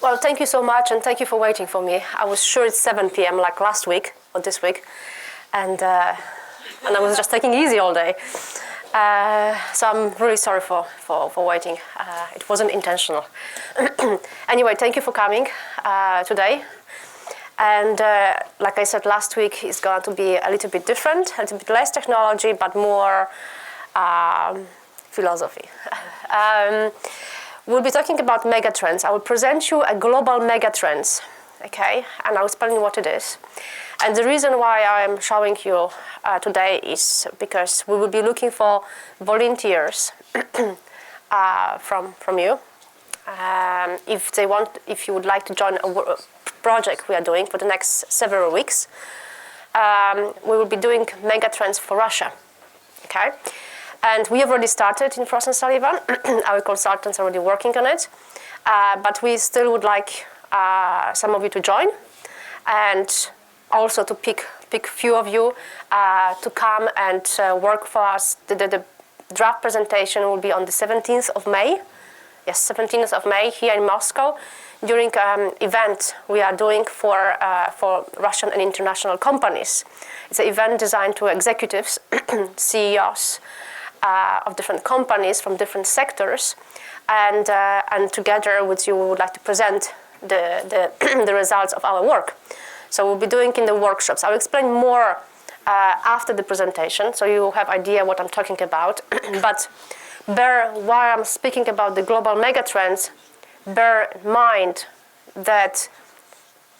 Well, thank you so much, and thank you for waiting for me. I was sure it's 7 p.m. like last week or this week, and I was just taking it easy all day. So I'm really sorry for waiting. It wasn't intentional. Anyway, thank you for coming today. And like I said last week, it's going to be a little bit different, a little bit less technology, but more philosophy. We'll be talking about megatrends. I will present you a global megatrends, okay? And I'll explain what it is. And the reason why I'm showing you today is because we will be looking for volunteers from you. If you would like to join a project we are doing for the next several weeks, we will be doing megatrends for Russia, okay? And we have already started in Frost Sullivan. Our consultants are already working on it. But we still would like some of you to join, and also to pick few of you to come and work for us. The draft presentation will be on the 17th of May. Yes, 17th of May here in Moscow, during an event we are doing for Russian and international companies. It's an event designed to executives, CEOs, of different companies from different sectors, and together with you we would like to present the results of our work. So we'll be doing in the workshops. I'll explain more after the presentation, so you have idea what I'm talking about. But while I'm speaking about the global megatrends, bear in mind that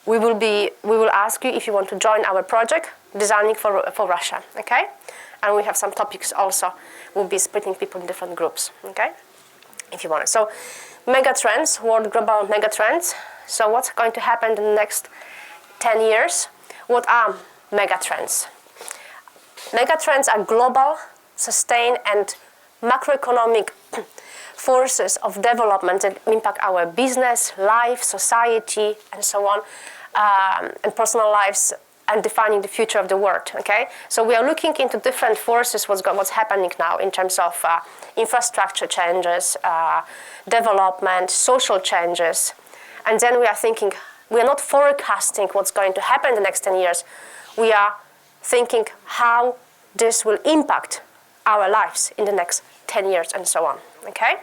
we will ask you if you want to join our project designing for Russia, okay? And we have some topics also. We'll be splitting people in different groups, okay? If you want it. So, megatrends, world global megatrends. So what's going to happen in the next 10 years? What are megatrends? Megatrends are global, sustained, and macroeconomic forces of development that impact our business, life, society, and so on, and personal lives, and defining the future of the world, okay? So we are looking into different forces, what's happening now in terms of infrastructure changes, development, social changes, and then we are thinking, we are not forecasting what's going to happen in the next 10 years, we are thinking how this will impact our lives in the next 10 years and so on, okay?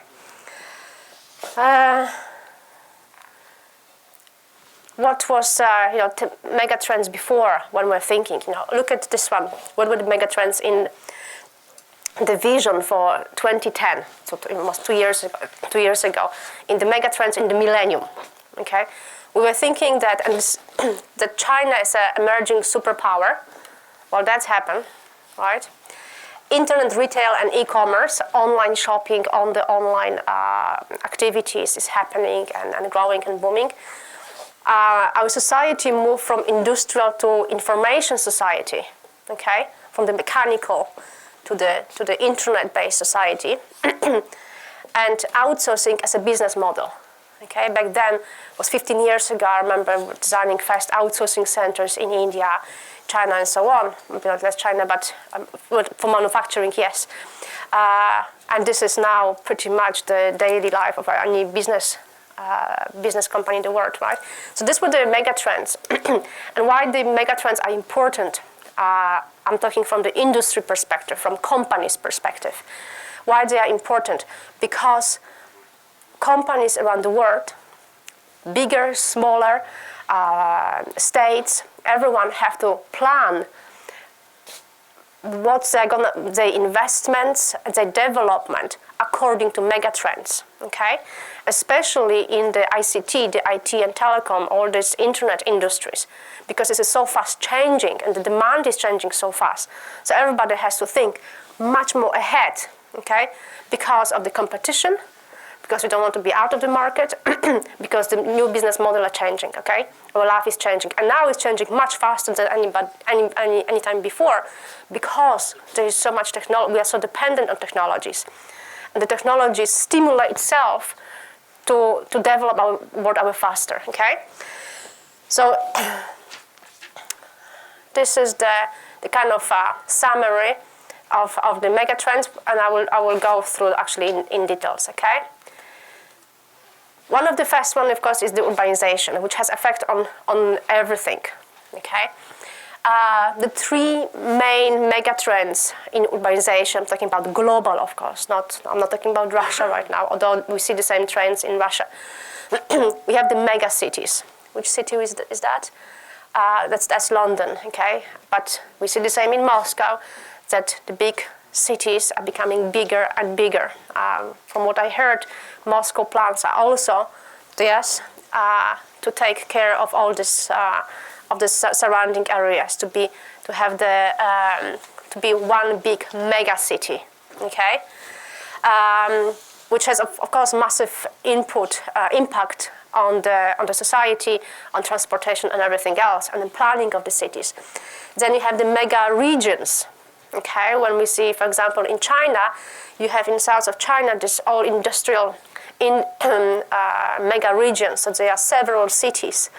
What was megatrends before when we're thinking? Look at this one. What were the megatrends in the vision for 2010? So almost 2 years ago. In the megatrends in the millennium. Okay, we were thinking that that China is an emerging superpower. Well, that's happened, right? Internet retail and e-commerce, online shopping, on the online activities is happening and growing and booming. Our society moved from industrial to information society, okay? From the mechanical to the internet-based society, and outsourcing as a business model, okay? Back then, it was 15 years ago, I remember designing first outsourcing centers in India, China, and so on. Maybe not less China, but for manufacturing, yes. And this is now pretty much the daily life of any business company in the world, right? So these were the megatrends. And why the megatrends are important, I'm talking from the industry perspective, from companies' perspective. Why they are important? Because companies around the world, bigger, smaller, states, everyone have to plan what's their investments, their development according to megatrends, okay? Especially in the ICT, the IT and telecom, all these internet industries, because this is so fast changing and the demand is changing so fast. So everybody has to think much more ahead, okay? Because of the competition, because we don't want to be out of the market, because the new business model are changing, okay? Our life is changing, and now it's changing much faster than any time before, because there is so much technology. We are so dependent on technologies, and the technologies stimulate itself to develop our world faster, okay? So this is the kind of summary of the megatrends, and I will go through actually in details, okay? One of the first one, of course, is the urbanization, which has effect on everything. Okay, the three main megatrends in urbanization. I'm talking about global, of course. I'm not talking about Russia right now, although we see the same trends in Russia. We have the mega cities. Which city is that? That's London. Okay, but we see the same in Moscow. That the big cities are becoming bigger and bigger. From what I heard, Moscow plans are also to take care of all this of the surrounding areas to be one big mega city. Okay, which has of course massive impact on the society, on transportation and everything else, and the planning of the cities. Then you have the mega regions. Okay, when we see, for example, in China, you have in south of China this all industrial mega regions. So there are several cities.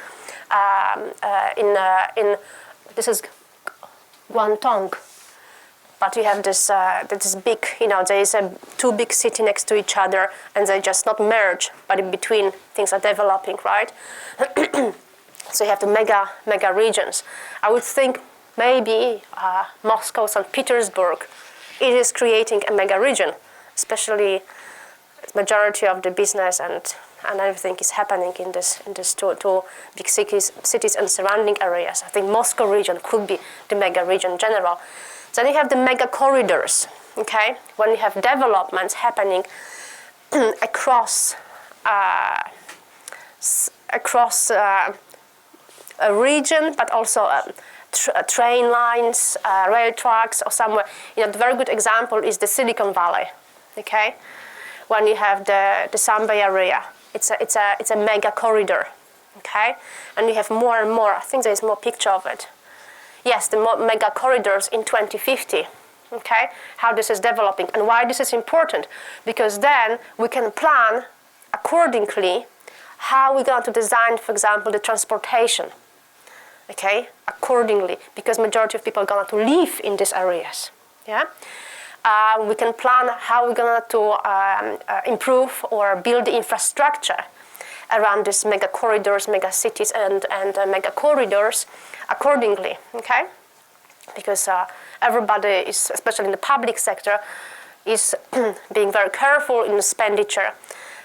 This is Guangdong, but you have this big. There is two big cities next to each other, and they just not merge, but in between things are developing, right? So you have the mega regions. I would think. Maybe Moscow, St. Petersburg, it is creating a mega region, especially the majority of the business and everything is happening in this two big cities and surrounding areas. I think Moscow region could be the mega region in general. Then you have the mega corridors, okay? When you have developments happening across a region, but also train lines, rail tracks, or somewhere. The very good example is the Silicon Valley. Okay, when you have the San Bay area, it's a mega corridor. Okay, and you have more and more. I think there is more picture of it. Yes, the mega corridors in 2050. Okay, how this is developing and why this is important, because then we can plan accordingly how we're going to design, for example, the transportation. Okay, accordingly, because majority of people are going to live in these areas. Yeah, we can plan how we're going to improve or build the infrastructure around these mega corridors, mega cities, and mega corridors accordingly. Okay, because everybody is, especially in the public sector, is being very careful in expenditure.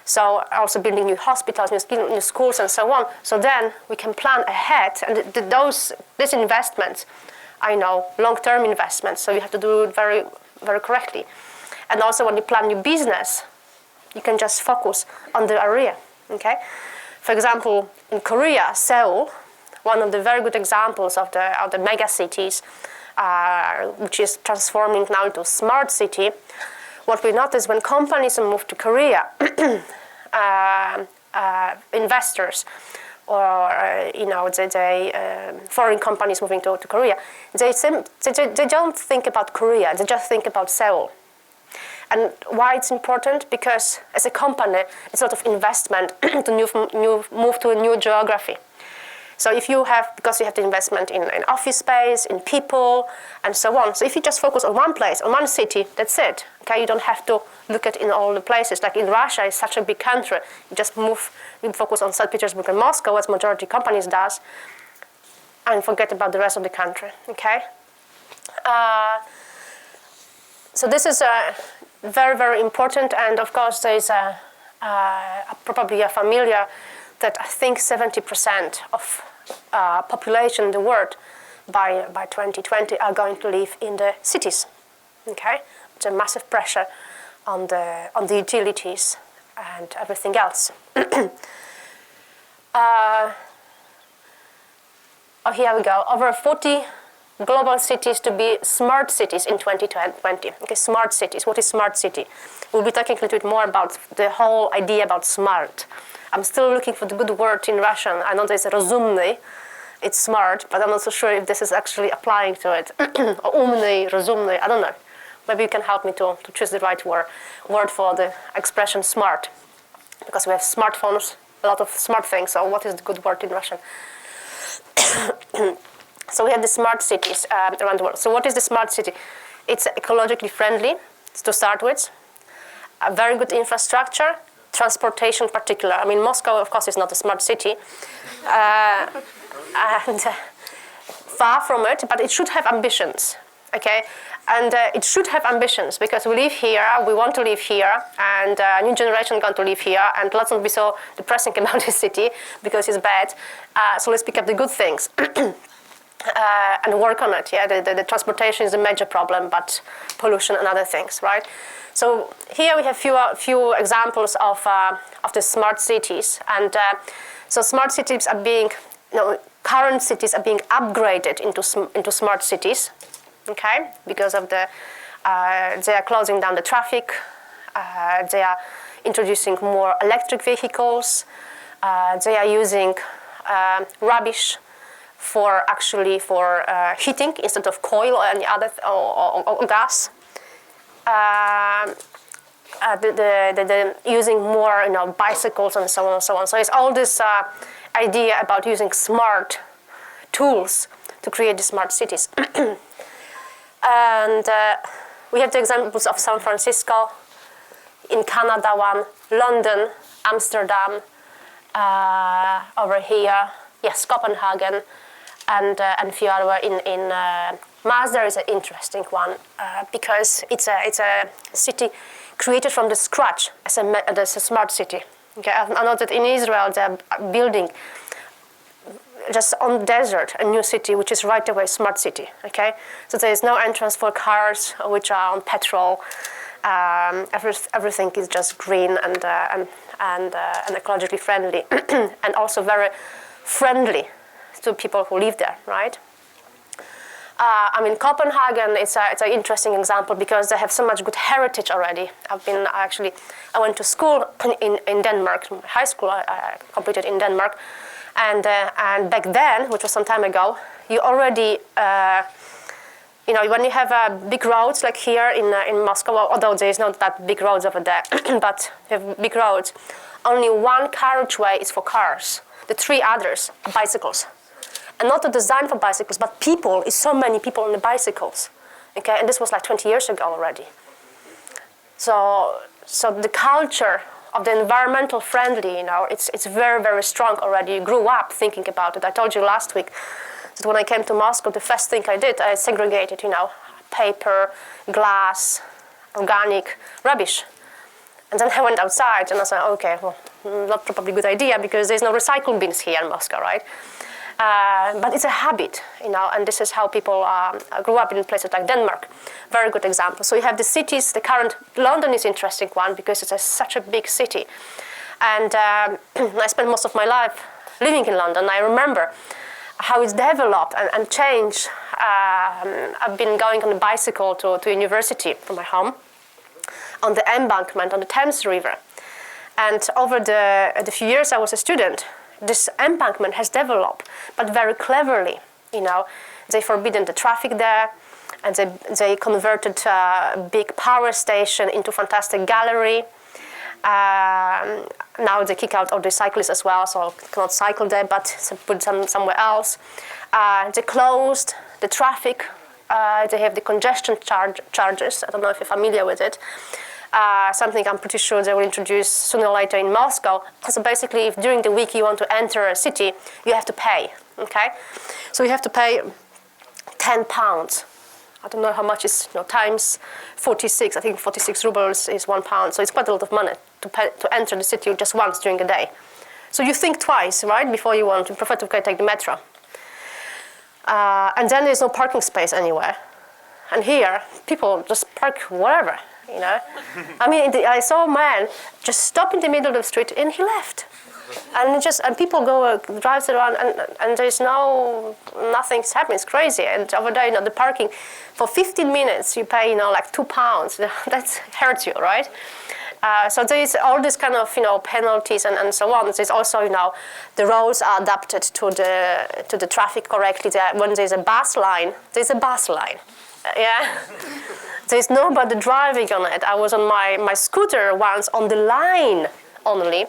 So also building new hospitals, new schools, and so on. So then we can plan ahead, and these investments, I know, long-term investments. So you have to do it very, very correctly. And also when you plan your business, you can just focus on the area. Okay. For example, in Korea, Seoul, one of the very good examples of the mega cities, which is transforming now into a smart city. What we notice when companies move to Korea, investors or foreign companies moving to Korea, they don't think about Korea, they just think about Seoul. And why it's important? Because as a company, it's a lot of investment to move to a new geography. So because you have the investment in office space, in people, and so on. So if you just focus on one place, on one city, that's it. Okay, you don't have to look at in all the places. Like in Russia, it's such a big country. You just focus on St. Petersburg and Moscow, as majority companies does, and forget about the rest of the country. Okay. So this is very, very important, and of course there is probably a familiar that I think 70% of population in the world by 2020 are going to live in the cities. Okay, it's a massive pressure on the utilities and everything else. Here we go. Over 40 global cities to be smart cities in 2020. Okay, smart cities. What is smart city? We'll be talking a little bit more about the whole idea about smart. I'm still looking for the good word in Russian. I know there's rozumny. It's smart, but I'm not so sure if this is actually applying to it. Or umny, rozumny, I don't know. Maybe you can help me to choose the right word for the expression smart. Because we have smartphones, a lot of smart things, so what is the good word in Russian? So we have the smart cities around the world. So what is the smart city? It's ecologically friendly, to start with. A very good infrastructure, transportation in particular. I mean, Moscow, of course, is not a smart city, and far from it, but it should have ambitions, okay? And it should have ambitions because we live here, we want to live here, and a new generation going to live here, and let's not be so depressing about this city because it's bad. So let's pick up the good things and work on it. Yeah, the transportation is a major problem, but pollution and other things, right? So here we have few examples of the smart cities, and so smart cities are being, current cities are being upgraded into smart cities. Okay, because of they are closing down the traffic, they are introducing more electric vehicles, they are using rubbish for heating instead of coal or any other or gas. They're using more bicycles and so on and so on. So it's all this idea about using smart tools to create the smart cities. And we have the examples of San Francisco, in Canada one, London, Amsterdam, over here, yes, Copenhagen, and a few other in Mazda is an interesting one because it's a city created from the scratch as a smart city. Okay, I know that in Israel they're building just on the desert, a new city, which is right away smart city, okay? So there is no entrance for cars which are on petrol. Everything is just green and ecologically friendly, and also very friendly to people who live there, right? I mean, Copenhagen is an interesting example because they have so much good heritage already. I went to school in Denmark, high school I completed in Denmark. And back then, which was some time ago, you already, when you have big roads like here in Moscow, although there is not that big roads over there, but you have big roads, only one carriageway is for cars. The three others are bicycles. And not the design for bicycles, but people, is so many people on the bicycles. Okay, and this was like 20 years ago already. So the culture of the environmental friendly, it's very, very strong already. You grew up thinking about it. I told you last week that when I came to Moscow, the first thing I did, I segregated, paper, glass, organic, rubbish. And then I went outside and I said, okay, well, not probably a good idea because there's no recycle bins here in Moscow, right? But it's a habit, and this is how people grew up in places like Denmark. Very good example. So you have the cities, the current, London is an interesting one because it's such a big city. And I spent most of my life living in London. I remember how it's developed and changed. I've been going on a bicycle to university from my home on the embankment on the Thames River. And over the few years I was a student, this embankment has developed, but very cleverly. They forbidden the traffic there, and they converted a big power station into fantastic gallery. Now they kick out all the cyclists as well, so cannot cycle there, but put them somewhere else. They closed the traffic. They have the congestion charges. I don't know if you're familiar with it. Something I'm pretty sure they will introduce sooner or later in Moscow. So basically, if during the week you want to enter a city, you have to pay, okay? So you have to pay £10. I don't know how much is, times 46. I think 46 rubles is £1. So it's quite a lot of money to enter the city just once during the day. So you think twice, right, before you want to prefer to take the metro. And then there's no parking space anywhere. And here, people just park wherever. I mean, I saw a man just stop in the middle of the street and he left. And people drives around and there's nothing's happening. It's crazy. And over there, the parking, for 15 minutes you pay, like £2. That hurts you, right? So there's all this kind of, penalties and so on. There's also, the roads are adapted to the traffic correctly. When there's a bus line, there's a bus line. Yeah. There's nobody driving on it. I was on my scooter once on the line only.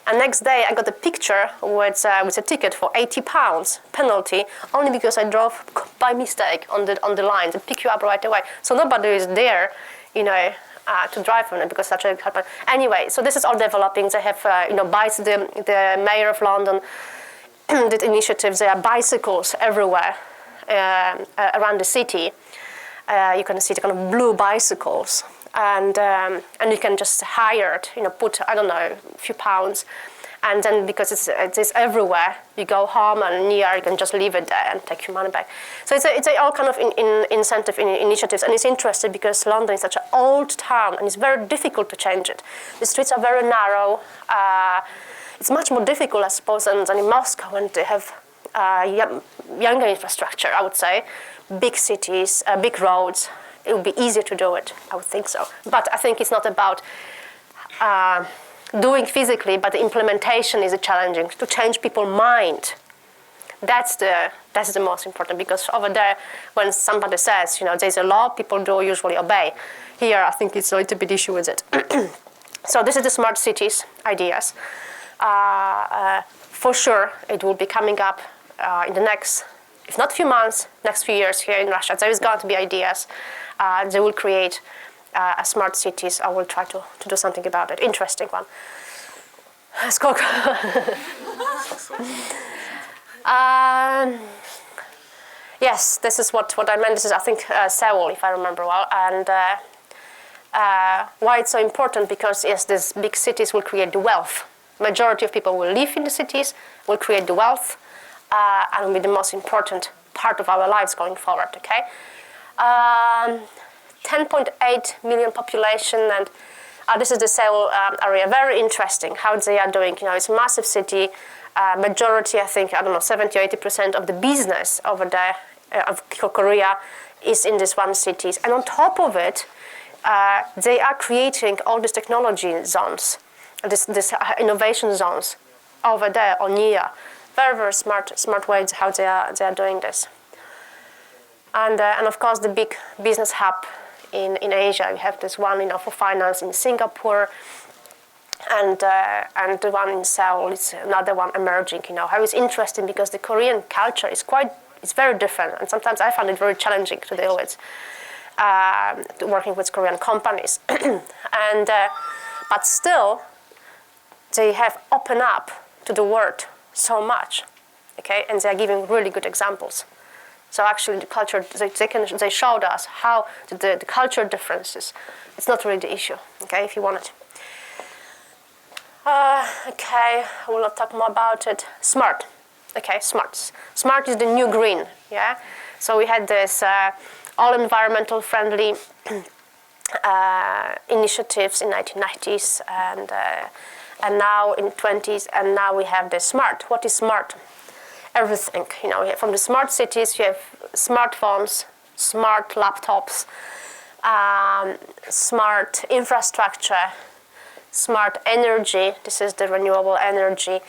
And next day I got a picture with a ticket for £80 penalty only because I drove by mistake on the line. They pick you up right away. So nobody is there, to drive on it because such a happen. Anyway, so this is all developing. They have the mayor of London did initiatives. There are bicycles everywhere around the city. You can see the kind of blue bicycles, and you can just hire it. Put a few pounds. And then because it's everywhere, you go home and you can just leave it there and take your money back. So it's all kind of incentive initiatives, and it's interesting because London is such an old town and it's very difficult to change it. The streets are very narrow. It's much more difficult, I suppose, than in Moscow when they have younger infrastructure, I would say. Big cities, big roads. It would be easier to do it, I would think so. But I think it's not about doing physically, but the implementation is challenging to change people's mind. That's the most important, because over there, when somebody says, there's a law, people do usually obey. Here, I think it's a little bit issue with it. So this is the smart cities ideas. For sure, it will be coming up in the next, if not few months, next few years here in Russia. There is going to be ideas. They will create smart cities. I will try to do something about it. Interesting one. Skolkovo. Yes, this is what I meant. This is, I think, Seoul, if I remember well. And why it's so important? Because yes, these big cities will create the wealth. Majority of people will live in the cities, will create the wealth, and will be the most important part of our lives going forward. Okay. 10.8 million population, and this is the Seoul area. Very interesting how they are doing. It's a massive city. Majority, I think, 70 or 80% of the business over there of Korea is in this one city. And on top of it, they are creating all these technology zones, this innovation zones over there on Nia. Very, very smart ways how they are doing this. And of course, the big business hub in Asia. We have this one, for finance in Singapore, and the one in Seoul is another one emerging. How it's interesting because the Korean culture is it's very different, and sometimes I find it very challenging to deal with working with Korean companies, but still they have opened up to the world so much, okay, and they are giving really good examples. So actually, the culture they showed us how the culture differences. It's not really the issue. Okay, if you want it. Okay, I will not talk more about it. Smart. Okay, smart. Smart is the new green. Yeah. So we had this all environmental friendly initiatives in 1990s and now in 20s, and now we have the smart. What is smart? Everything, from the smart cities, you have smartphones, smart laptops, smart infrastructure, smart energy. This is the renewable energy,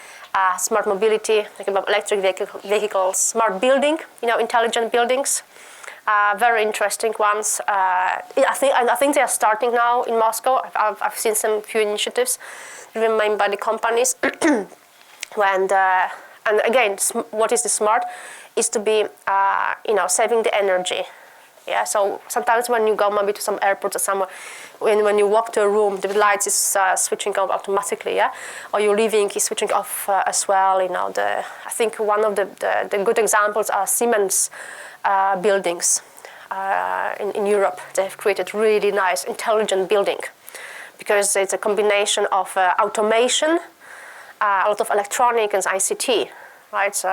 smart mobility, thinking about electric vehicles, smart building, intelligent buildings, very interesting ones. I think they are starting now in Moscow. I've seen some few initiatives driven by the companies, and again, what is the smart? Is to be, saving the energy. Yeah. So sometimes when you go maybe to some airport or somewhere, when you walk to a room, the lights is switching off automatically. Yeah. Or you're leaving, is switching off as well. I think one of the good examples are Siemens buildings in Europe. They have created really nice, intelligent building because it's a combination of automation. A lot of electronic and ICT, right? So,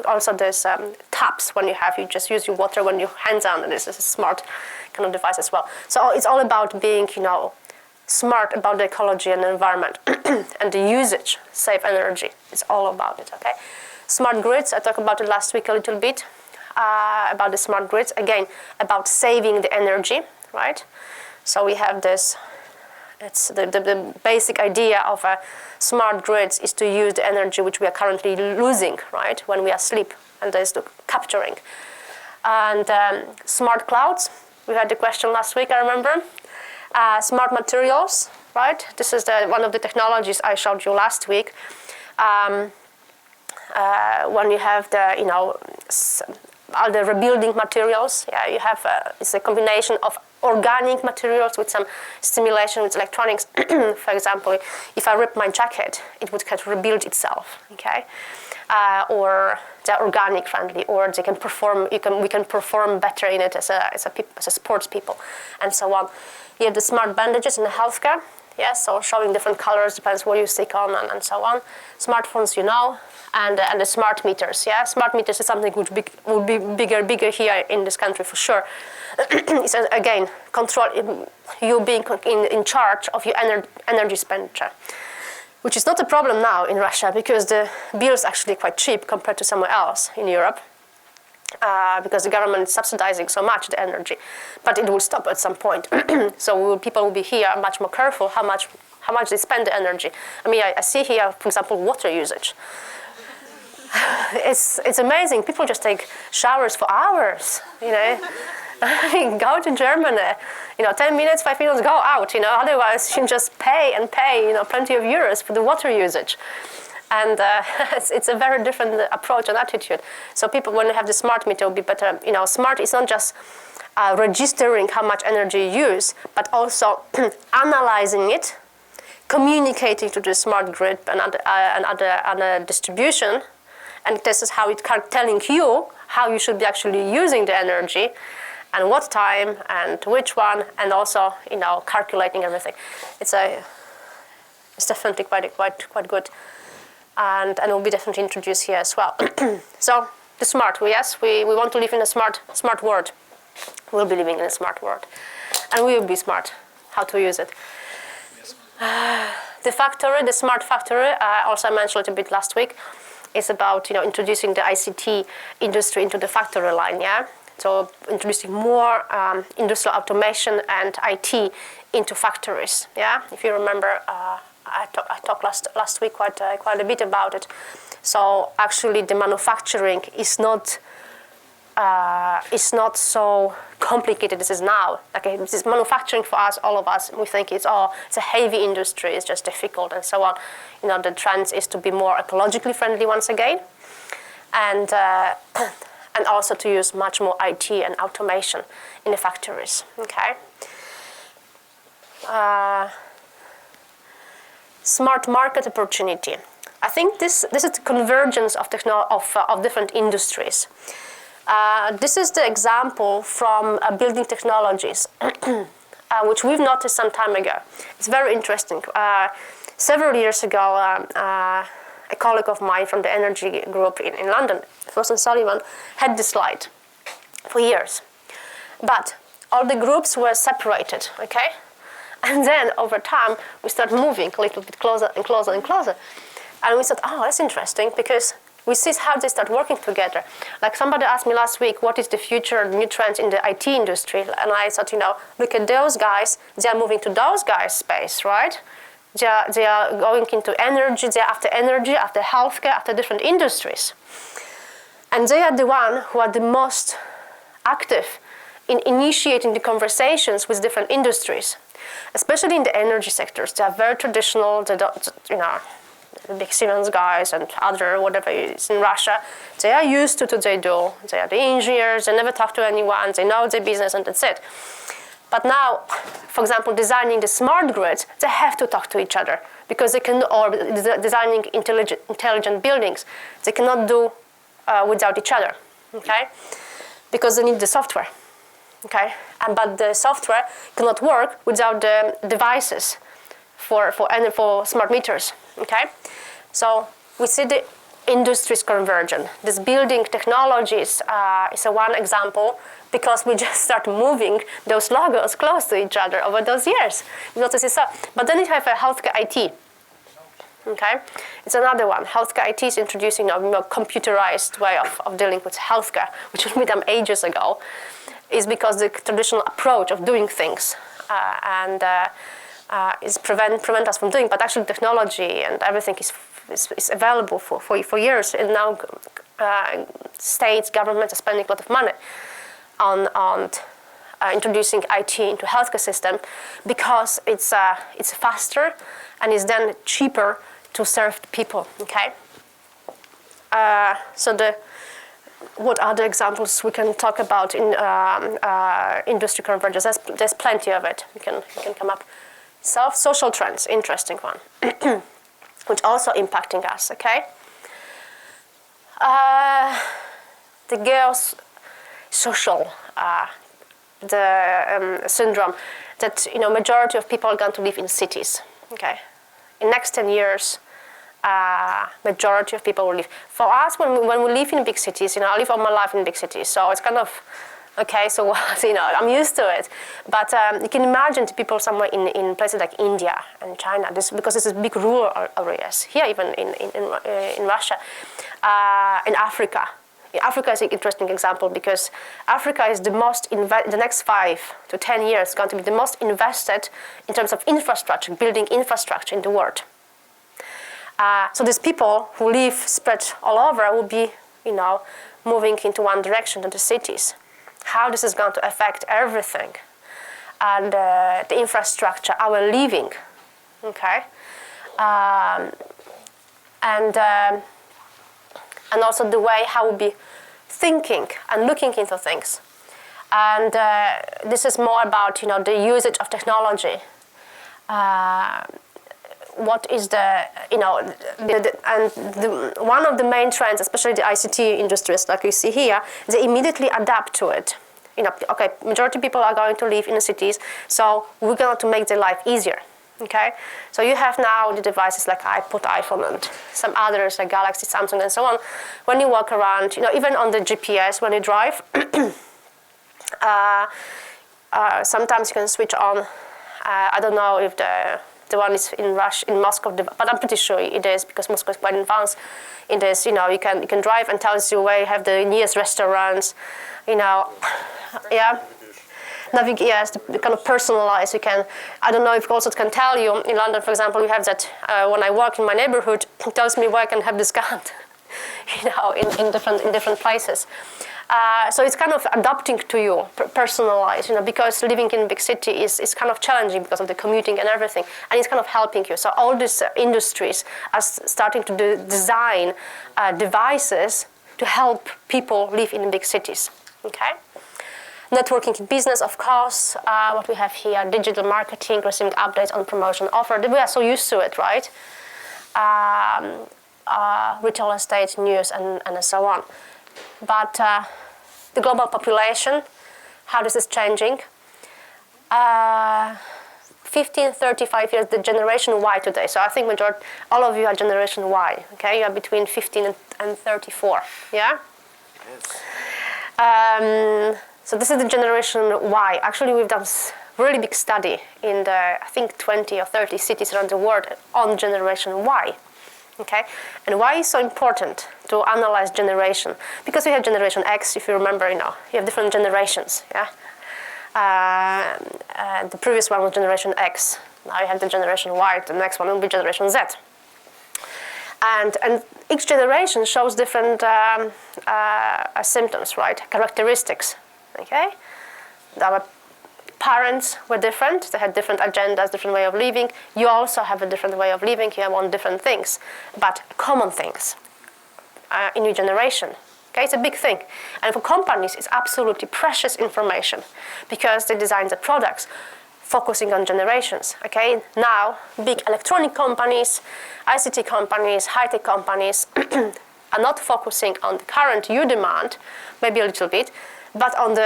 also there's taps when you just use your water when your hands on, and this is a smart kind of device as well. So it's all about being, smart about the ecology and the environment and the usage, save energy. It's all about it, okay? Smart grids, I talked about it last week a little bit, about the smart grids. Again, about saving the energy, right? So we have this. It's the basic idea of smart grids is to use the energy which we are currently losing, right, when we are asleep, and there's the capturing. And smart clouds, we had the question last week, I remember. Smart materials, right? This is one of the technologies I showed you last week. When you have the, all the rebuilding materials. Yeah, you have it's a combination of organic materials with some stimulation with electronics. For example, if I rip my jacket, it would kind of rebuild itself. Okay, or they're organic friendly, or they can perform. We can perform better in it as a sports people, and so on. You have the smart bandages in the healthcare. Yeah, so showing different colors depends what you stick on and so on. Smartphones, you know. And the smart meters, yeah? Smart meters is something which would be bigger here in this country for sure. It's, again, control, you being in charge of your energy expenditure, which is not a problem now in Russia because the bill is actually quite cheap compared to somewhere else in Europe because the government is subsidizing so much the energy. But it will stop at some point. So people will be here much more careful how much they spend the energy. I mean, I see here, for example, water usage. It's amazing. People just take showers for hours, you know. Go to Germany, 10 minutes, 5 minutes, go out, Otherwise, you just pay, plenty of euros for the water usage. And it's a very different approach and attitude. So people, when they have the smart meter, will be better. Smart is not just registering how much energy you use, but also analyzing it, communicating to the smart grid and other distribution. And this is how it's telling you how you should be actually using the energy and what time and which one, and also, calculating everything. It's definitely quite good. And it will be definitely introduced here as well. So the smart, we want to live in a smart world. We'll be living in a smart world. And we will be smart, how to use it. The smart factory, also I mentioned a little bit last week, is about introducing the ICT industry into the factory line, yeah? So introducing more industrial automation and IT into factories, yeah? If you remember, I talked last week quite a bit about it. So actually the manufacturing is not so complicated as it is now. Okay, this is manufacturing for us, all of us. We think it's a heavy industry, it's just difficult and so on. The trend is to be more ecologically friendly once again, and also to use much more IT and automation in the factories. Okay. Smart market opportunity. I think this is the convergence of different industries. This is the example from building technologies, which we've noticed some time ago. It's very interesting. Several years ago, a colleague of mine from the energy group in London, Frost Sullivan, had this slide for years. But all the groups were separated, okay? And then over time, we started moving a little bit closer and closer and closer. And we thought, that's interesting because we see how they start working together. Like somebody asked me last week, what is the future new trends in the IT industry? And I thought, look at those guys, they are moving to those guys' space, right? They are going into energy, they're after healthcare, after different industries. And they are the ones who are the most active in initiating the conversations with different industries, especially in the energy sectors. They are very traditional, they don't, the big Siemens guys and other whatever is in Russia, they are used to what they do. They are the engineers, they never talk to anyone, they know their business and that's it. But now, for example, designing the smart grids, they have to talk to each other because they can, or designing intelligent buildings, they cannot do without each other, okay? Because they need the software, okay? But the software cannot work without the devices for smart meters, okay? So we see the industries convergent. This building technologies is one example because we just start moving those logos close to each other over those years. You notice it's so. But then you have a healthcare IT. Okay, it's another one. Healthcare IT is introducing a more computerized way of dealing with healthcare, which was made ages ago, is because the traditional approach of doing things is prevent us from doing. But actually, technology and everything is available for years, and now states, governments are spending a lot of money on introducing IT into healthcare system because it's faster and it's then cheaper to serve the people. Okay, so what other examples we can talk about in industry convergence? There's plenty of it. You can come up. Social trends, interesting one, which also impacting us. Okay. The girls' social syndrome that majority of people are going to live in cities. Okay, in next 10 years, majority of people will live. For us, when we live in big cities, I live all my life in big cities, so it's kind of okay. So I'm used to it. But you can imagine the people somewhere in places like India and China, because this is big rural areas. Here, even in Russia, in Africa. Africa is an interesting example because Africa is the most the next 5 to 10 years going to be the most invested in terms of infrastructure, building infrastructure in the world. So these people who live spread all over will be, moving into one direction to the cities. How this is going to affect everything and the infrastructure, our living, okay, and also the way how we'll be thinking and looking into things. And this is more about, the usage of technology. What is one of the main trends, especially the ICT industries, like you see here, they immediately adapt to it. Okay, majority of people are going to live in the cities, so we're going to make their life easier. Okay, so you have now the devices like iPhone, and some others like Galaxy, Samsung, and so on. When you walk around, even on the GPS when you drive, sometimes you can switch on. I don't know if the one is in Moscow, but I'm pretty sure it is because Moscow is quite advanced. It is, you can drive and tells you where you have the nearest restaurants, yeah. Yes, the kind of personalized. You can. I don't know if also it can tell you. In London, for example, we have that when I walk in my neighborhood, it tells me where I can have discount. In different places. So it's kind of adapting to you, personalized. Because living in a big city is kind of challenging because of the commuting and everything, and it's kind of helping you. So all these industries are starting to design devices to help people live in big cities. Okay. Networking in business, of course, what we have here, digital marketing, receiving updates on promotion offer. We are so used to it, right? Retail estate, news, and so on. But the global population, how this is changing. 15, 35 years, the generation Y today. So I think all of you are generation Y, okay? You are between 15 and 34, yeah? Yes. So this is the generation Y. Actually, we've done really big study in the, I think, 20 or 30 cities around the world on generation Y. Okay, and why is so important to analyze generation? Because we have generation X, if you remember, you have different generations. Yeah. The previous one was generation X. Now you have the generation Y. The next one will be generation Z. And each generation shows different symptoms, right? Characteristics. Okay, our parents were different. They had different agendas, different way of living. You also have a different way of living. You want different things, but common things in your generation. Okay, it's a big thing. And for companies, it's absolutely precious information because they design the products focusing on generations. Okay, now big electronic companies, ICT companies, high-tech companies are not focusing on the current you demand, maybe a little bit, but on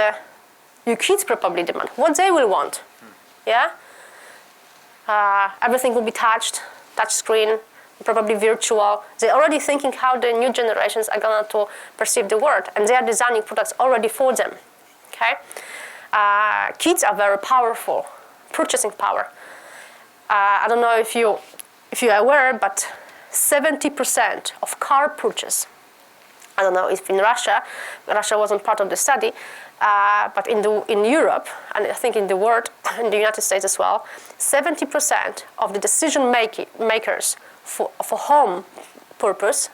your kids probably demand, what they will want. Yeah? Everything will be touch screen, probably virtual. They're already thinking how the new generations are going to perceive the world, and they are designing products already for them. Okay? Kids are very powerful, purchasing power. I don't know if you're aware, but 70% of car purchase, I don't know if in Russia wasn't part of the study, but in Europe, and I think in the world, in the United States as well, 70% of the decision makers for home purpose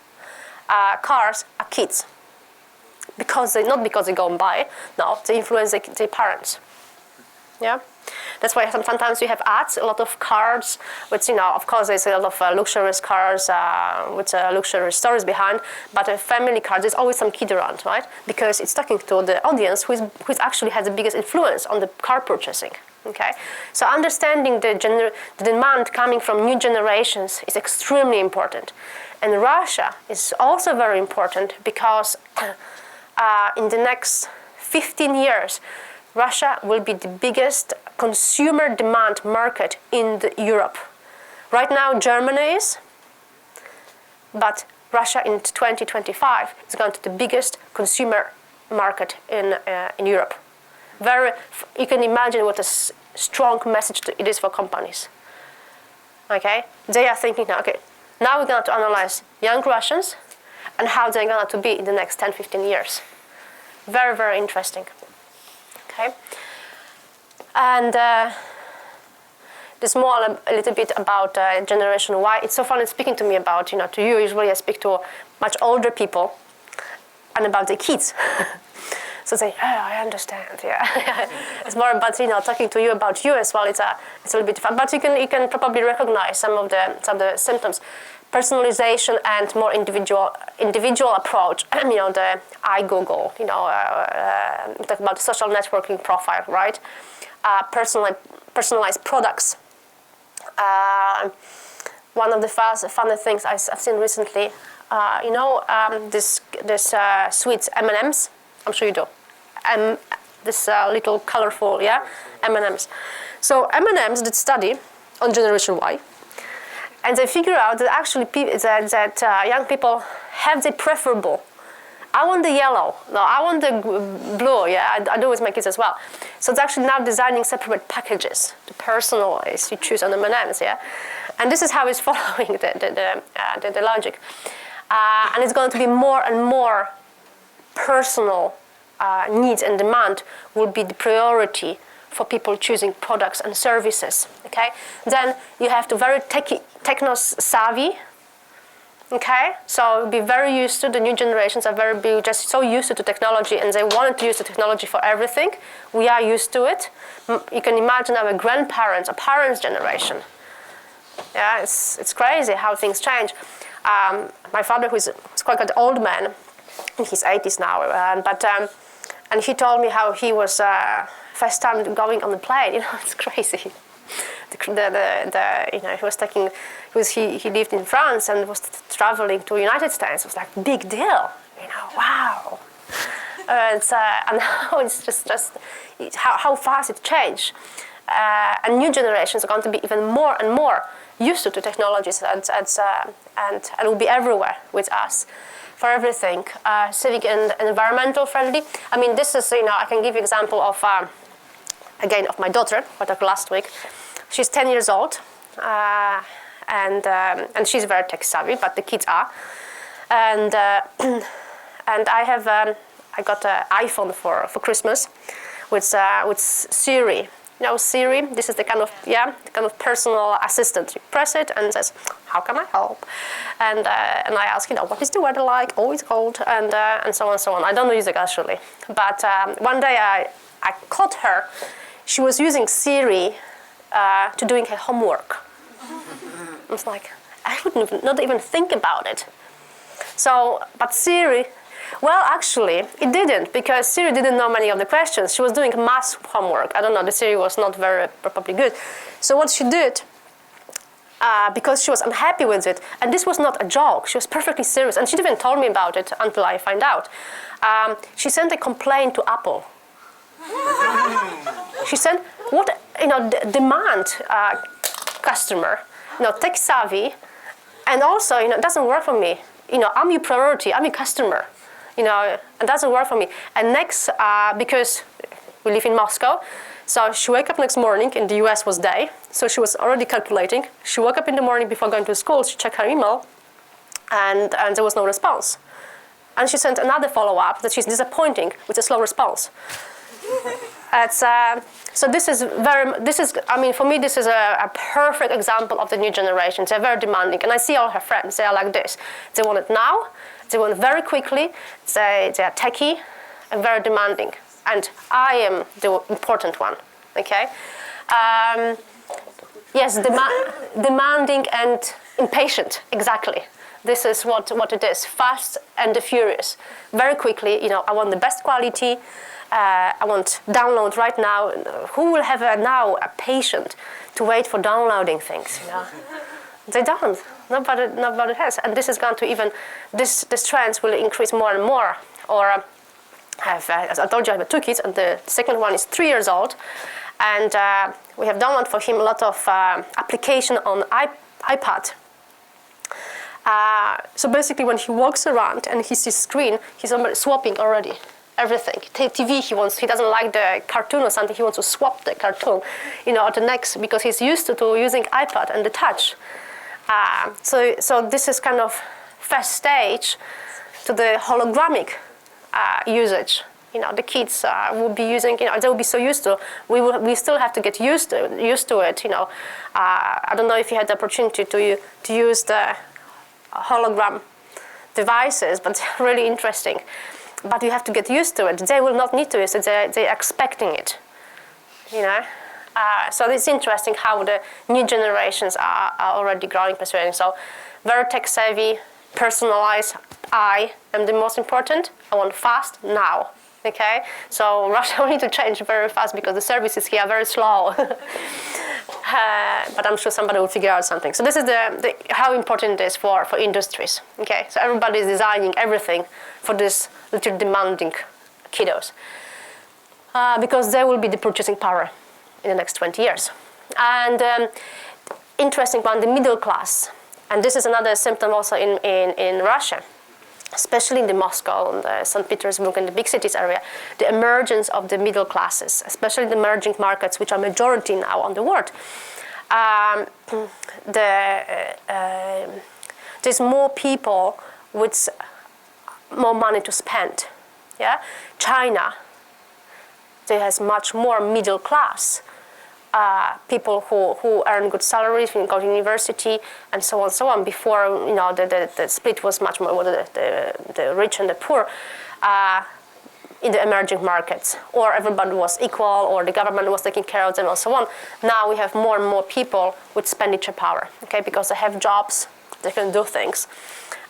cars are kids. Not because they go and buy, no, they influence their parents. Yeah. That's why sometimes you have ads, a lot of cars, which, of course, there's a lot of luxurious cars with luxurious stories behind, but a family car, there's always some kid around, right? Because it's talking to the audience who actually has the biggest influence on the car purchasing. Okay, so understanding the demand coming from new generations is extremely important. And Russia is also very important because in the next 15 years, Russia will be the biggest consumer demand market in Europe. Right now, Germany is, but Russia in 2025 is going to be the biggest consumer market in Europe. You can imagine what a strong message it is for companies. Okay, they are thinking now, okay, now we're going to analyze young Russians and how they're going to be in the next 10, 15 years. Very, very interesting. Okay, and there's more a little bit about Generation Y. It's so funny speaking to me about, to you, usually I speak to much older people and about the kids. So say, oh, I understand, yeah. It's more about, talking to you about you as well. It's a little bit different, but you can probably recognize some of the symptoms. Personalization and more individual approach. The iGoogle, we talk about social networking profile, right? Personalized products. One of the funny things I've seen recently, this sweets, M&Ms. I'm sure you do. This little colorful, M&Ms. So M&Ms did study on Generation Y, and they figure out that actually that young people have the preferable. I want the yellow. No, I want the blue. Yeah, I do with my kids as well. So it's actually now designing separate packages to personalize. You choose on M&Ms, yeah, and this is how it's following the logic, and it's going to be more and more personal needs and demand will be the priority for people choosing products and services. Okay, then you have to very techno savvy. Okay, so be very used to the new generations are just so used to technology, and they wanted to use the technology for everything. We are used to it. You can imagine our grandparents, our parents' generation. Yeah, it's crazy how things change. My father, who's quite an old man, in his 80s now, and he told me how he was first time going on the plane. It's crazy. He lived in France and was traveling to the United States. It was like big deal. Wow. And now it's just how fast it changed. And new generations are going to be even more and more used to technologies and will be everywhere with us. For everything, civic and environmental friendly. I mean, this is, I can give you an example of, again, of my daughter, what I talked last week. She's 10 years old, and she's very tech savvy, but the kids are. And I got an iPhone for Christmas with Siri. Siri, this is the kind of personal assistant. You press it and it says, how can I help? And I ask, what is the weather like? Oh, it's cold, and so on and so on. I don't use it actually. But one day I caught her. She was using Siri to doing her homework. I was like, I would not even think about it. So, but Siri, well, actually, it didn't, because Siri didn't know many of the questions. She was doing math homework. I don't know, the Siri was not very probably good. So what she did, because she was unhappy with it, and this was not a joke, she was perfectly serious, and she didn't even told me about it until I find out. She sent a complaint to Apple. She said, demand customer, tech savvy, and also, it doesn't work for me. I'm your priority, I'm your customer. It doesn't work for me. And next, because we live in Moscow, so she woke up next morning, in the US was day, so she was already calculating. She woke up in the morning before going to school, she checked her email, and there was no response. And she sent another follow-up that she's disappointing with a slow response. So this is for me, this is a perfect example of the new generations. They're very demanding, and I see all her friends, they are like this. They want it now, they want it very quickly, they are techie and very demanding. And I am the important one, okay? Yes, demanding and impatient, exactly. This is what it is, fast and furious. Very quickly, I want the best quality. I want download right now. Who will have now a patient to wait for downloading things? They don't. Nobody has. And this is going to even, this trends will increase more and more. Or as I told you, I have 2 kids, and the second one is 3 years old. And we have downloaded for him a lot of application on iPad. So basically, when he walks around and he sees screen, he's swapping already everything. TV, he doesn't like the cartoon or something. He wants to swap the cartoon, or the next, because he's used to using iPad and the touch. So this is kind of first stage to the hologramic usage. The kids will be using. They will be so used to. We still have to get used to it. I don't know if you had the opportunity to use the hologram devices, but they're really interesting. But you have to get used to it. They will not need to use it. They're expecting it. So it's interesting how the new generations are already growing, persuading. So very tech savvy, personalized. I am the most important. I want fast now. Okay, so Russia will need to change very fast because the services here are very slow. But I'm sure somebody will figure out something. So this is how important it is for industries. Okay, so everybody is designing everything for this little demanding kiddos. Because they will be the purchasing power in the next 20 years. And interesting one, the middle class. And this is another symptom also in Russia, especially in the Moscow and the St. Petersburg and the big cities area, the emergence of the middle classes, especially the emerging markets, which are majority now on the world. There's more people with more money to spend. Yeah, China, there has much more middle class. People who earn good salaries, go to university, and so on. Before, the split was much more the rich and the poor in the emerging markets, or everybody was equal, or the government was taking care of them, and so on. Now we have more and more people with expenditure power, okay, because they have jobs, they can do things,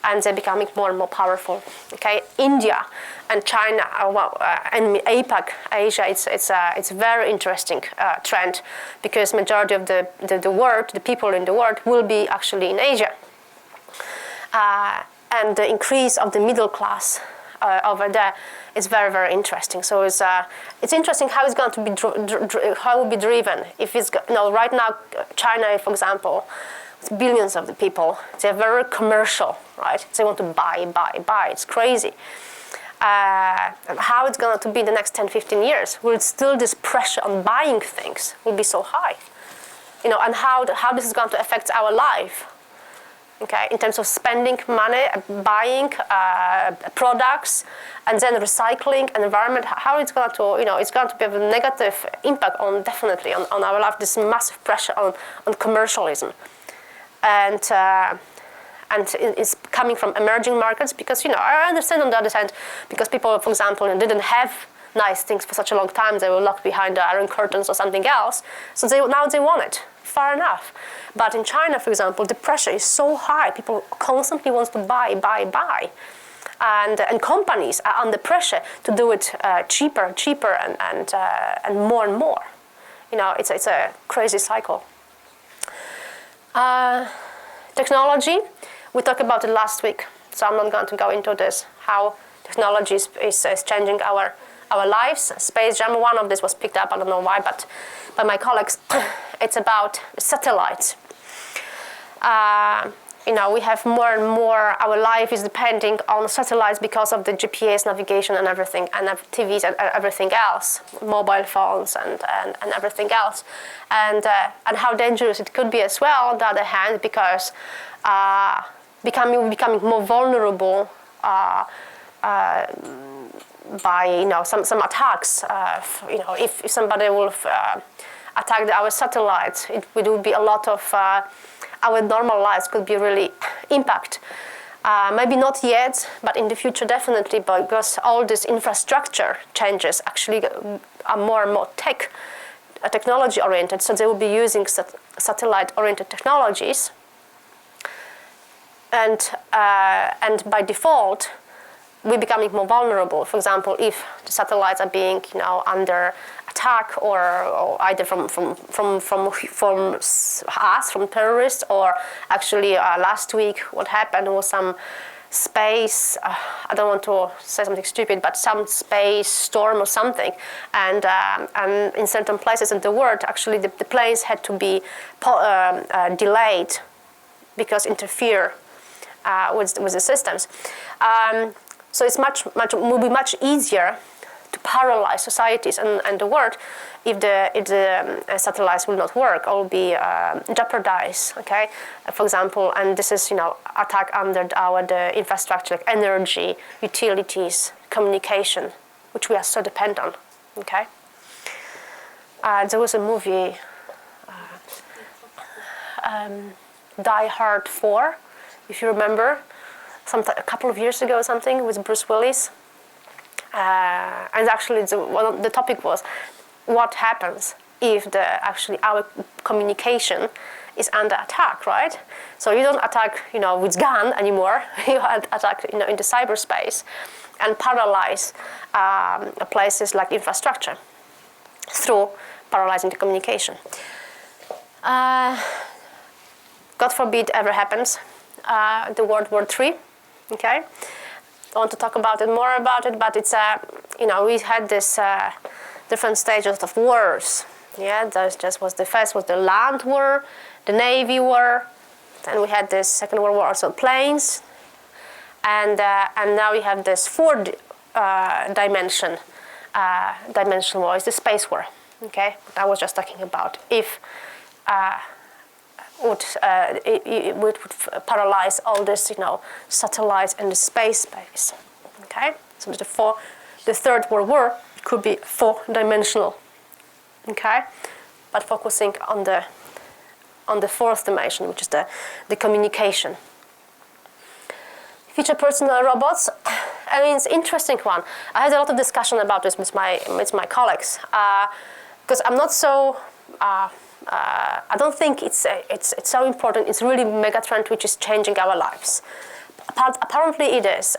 and they're becoming more and more powerful. Okay, India and China, and APAC, Asia, it's a very interesting trend, because majority of the world, the people in the world, will be actually in Asia, and the increase of the middle class over there is very, very interesting. So it's interesting how it's going to be how it will be driven. If it's right now, China, for example, billions of the people, they're very commercial, right? They want to buy. It's crazy. How it's going to be the next 10, 15 years? Will still this pressure on buying things will be so high? And how this is going to affect our life? Okay, in terms of spending money, buying products, and then recycling and environment, how it's going to, it's going to have a negative impact definitely on our life. This massive pressure on commercialism. And it's coming from emerging markets, because I understand on the other hand, because people, for example, didn't have nice things for such a long time, they were locked behind the iron curtains or something else, so now they want it. Fair enough. But in China, for example, the pressure is so high, people constantly want to buy, and companies are under pressure to do it cheaper and more. It's a crazy cycle. Technology, we talked about it last week, so I'm not going to go into this, how technology is changing our lives. Space Jam, one of this was picked up, I don't know why, but by my colleagues. It's about satellites. We have more and more, our life is depending on satellites because of the GPS navigation and everything, and TVs and everything else, mobile phones and everything else. And how dangerous it could be as well, on the other hand, because becoming more vulnerable by some attacks. If somebody will attack our satellites, it would be a lot of our normal lives could be really impact. Maybe not yet, but in the future definitely, because all this infrastructure changes actually are more and more tech technology-oriented, so they will be using satellite-oriented technologies. And by default, we're becoming more vulnerable. For example, if the satellites are being, under attack, or either from us, from terrorists, or actually last week what happened was some space, I don't want to say something stupid, but some space storm or something, and in certain places in the world, actually the planes had to be delayed because interfere with the systems. So it's will be much easier to paralyze societies and the world if the satellites will not work or will be jeopardized. Okay, for example, and this is attack under the infrastructure like energy, utilities, communication, which we are so dependent on. Okay, there was a movie, Die Hard 4, if you remember, a couple of years ago or something, with Bruce Willis. And actually, the topic was what happens if our communication is under attack, right? So you don't attack, with gun anymore. You attack, in the cyberspace, and paralyze places like infrastructure through paralyzing the communication. God forbid ever happens. The World War III. Okay. I want to talk about it more about it, but it's we had this different stages of wars. Yeah, the first was the land war, the navy war, then we had this Second World War, also planes, and now we have this fourth dimensional war, is the space war. Okay, I was just talking about if. It would paralyze all this, satellites and the space. Okay, so the Third World War could be 4-dimensional. Okay, but focusing on the fourth dimension, which is the communication. Future personal robots. I mean, it's an interesting one. I had a lot of discussion about this with my colleagues because I'm not so. I don't think it's so important. It's really megatrend which is changing our lives. Apparently it is,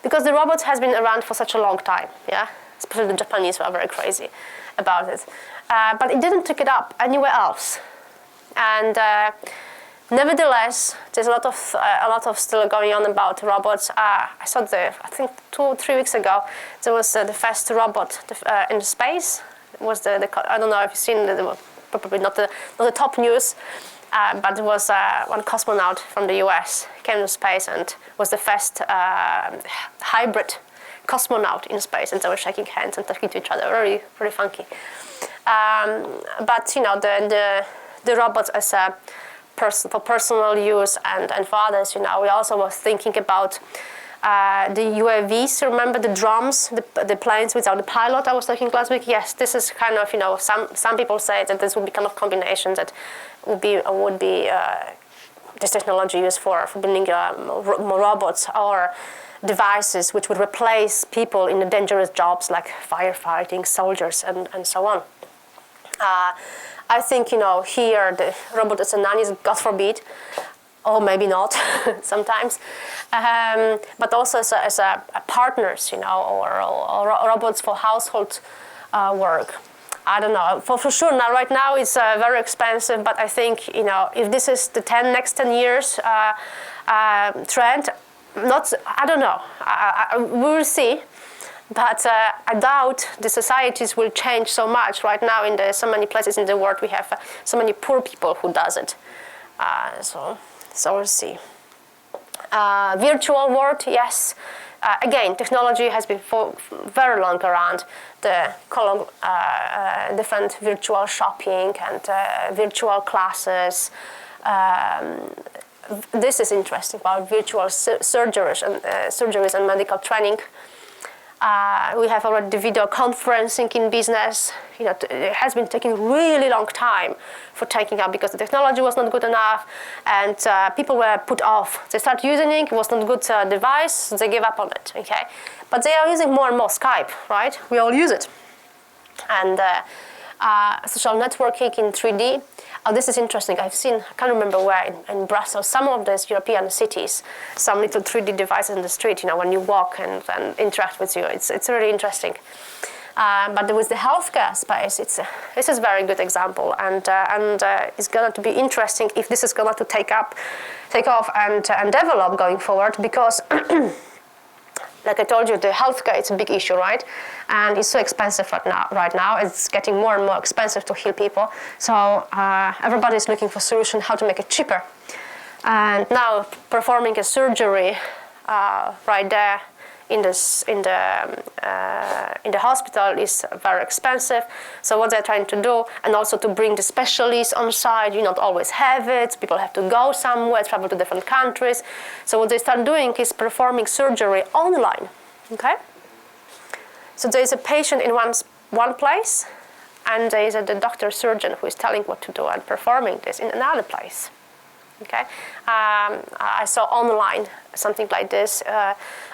because the robots has been around for such a long time. Yeah, especially the Japanese were very crazy about it, but it didn't pick it up anywhere else. And nevertheless, there's a lot of still going on about robots. I saw I think 2 or 3 weeks ago there was the first robot in space. It was the I don't know if you've seen the probably not the top news, but it was one cosmonaut from the US came to space and was the first hybrid cosmonaut in space, and they were shaking hands and talking to each other, very, very funky. But the robots as a for personal use and for others, we also was thinking about the UAVs, remember the drones, the planes without the pilot I was talking last week? Yes, this is kind of, some people say that this would be kind of combination that would be this technology used for building more robots or devices which would replace people in the dangerous jobs like firefighting, soldiers, and so on. I think, here the robot as a nanny is, God forbid, or maybe not sometimes, but also as a partners, or robots for household work. I don't know, for sure. Now, right now, it's very expensive, but I think, if this is the next 10 years trend, I don't know. We will see, but I doubt the societies will change so much. Right now, in so many places in the world, we have so many poor people who does it. So we'll see. Virtual world, yes. Again, technology has been for very long around the different virtual shopping and virtual classes. This is interesting about virtual surgeries and medical training. We have already the video conferencing in business. It has been taking really long time for taking up because the technology was not good enough, and people were put off. They started using it was not a good device, so they gave up on it. Okay, but they are using more and more Skype, right? We all use it, and social networking in 3D. Oh, this is interesting. I've seen, I can't remember where, in Brussels, some of these European cities, some little 3D devices in the street, when you walk and interact with you. It's really interesting. But with the healthcare space, this is a very good example, and it's going to be interesting if this is going to take off and develop going forward, because like I told you, the healthcare is a big issue, right? And it's so expensive right now. It's getting more and more expensive to heal people. So everybody's looking for a solution how to make it cheaper. And now performing a surgery right there in the hospital is very expensive. So what they're trying to do, and also to bring the specialists on site, you not always have it. People have to go somewhere, travel to different countries. So what they start doing is performing surgery online. Okay. So there is a patient in one place, and there is the doctor surgeon who is telling what to do and performing this in another place. Okay, I saw online something like this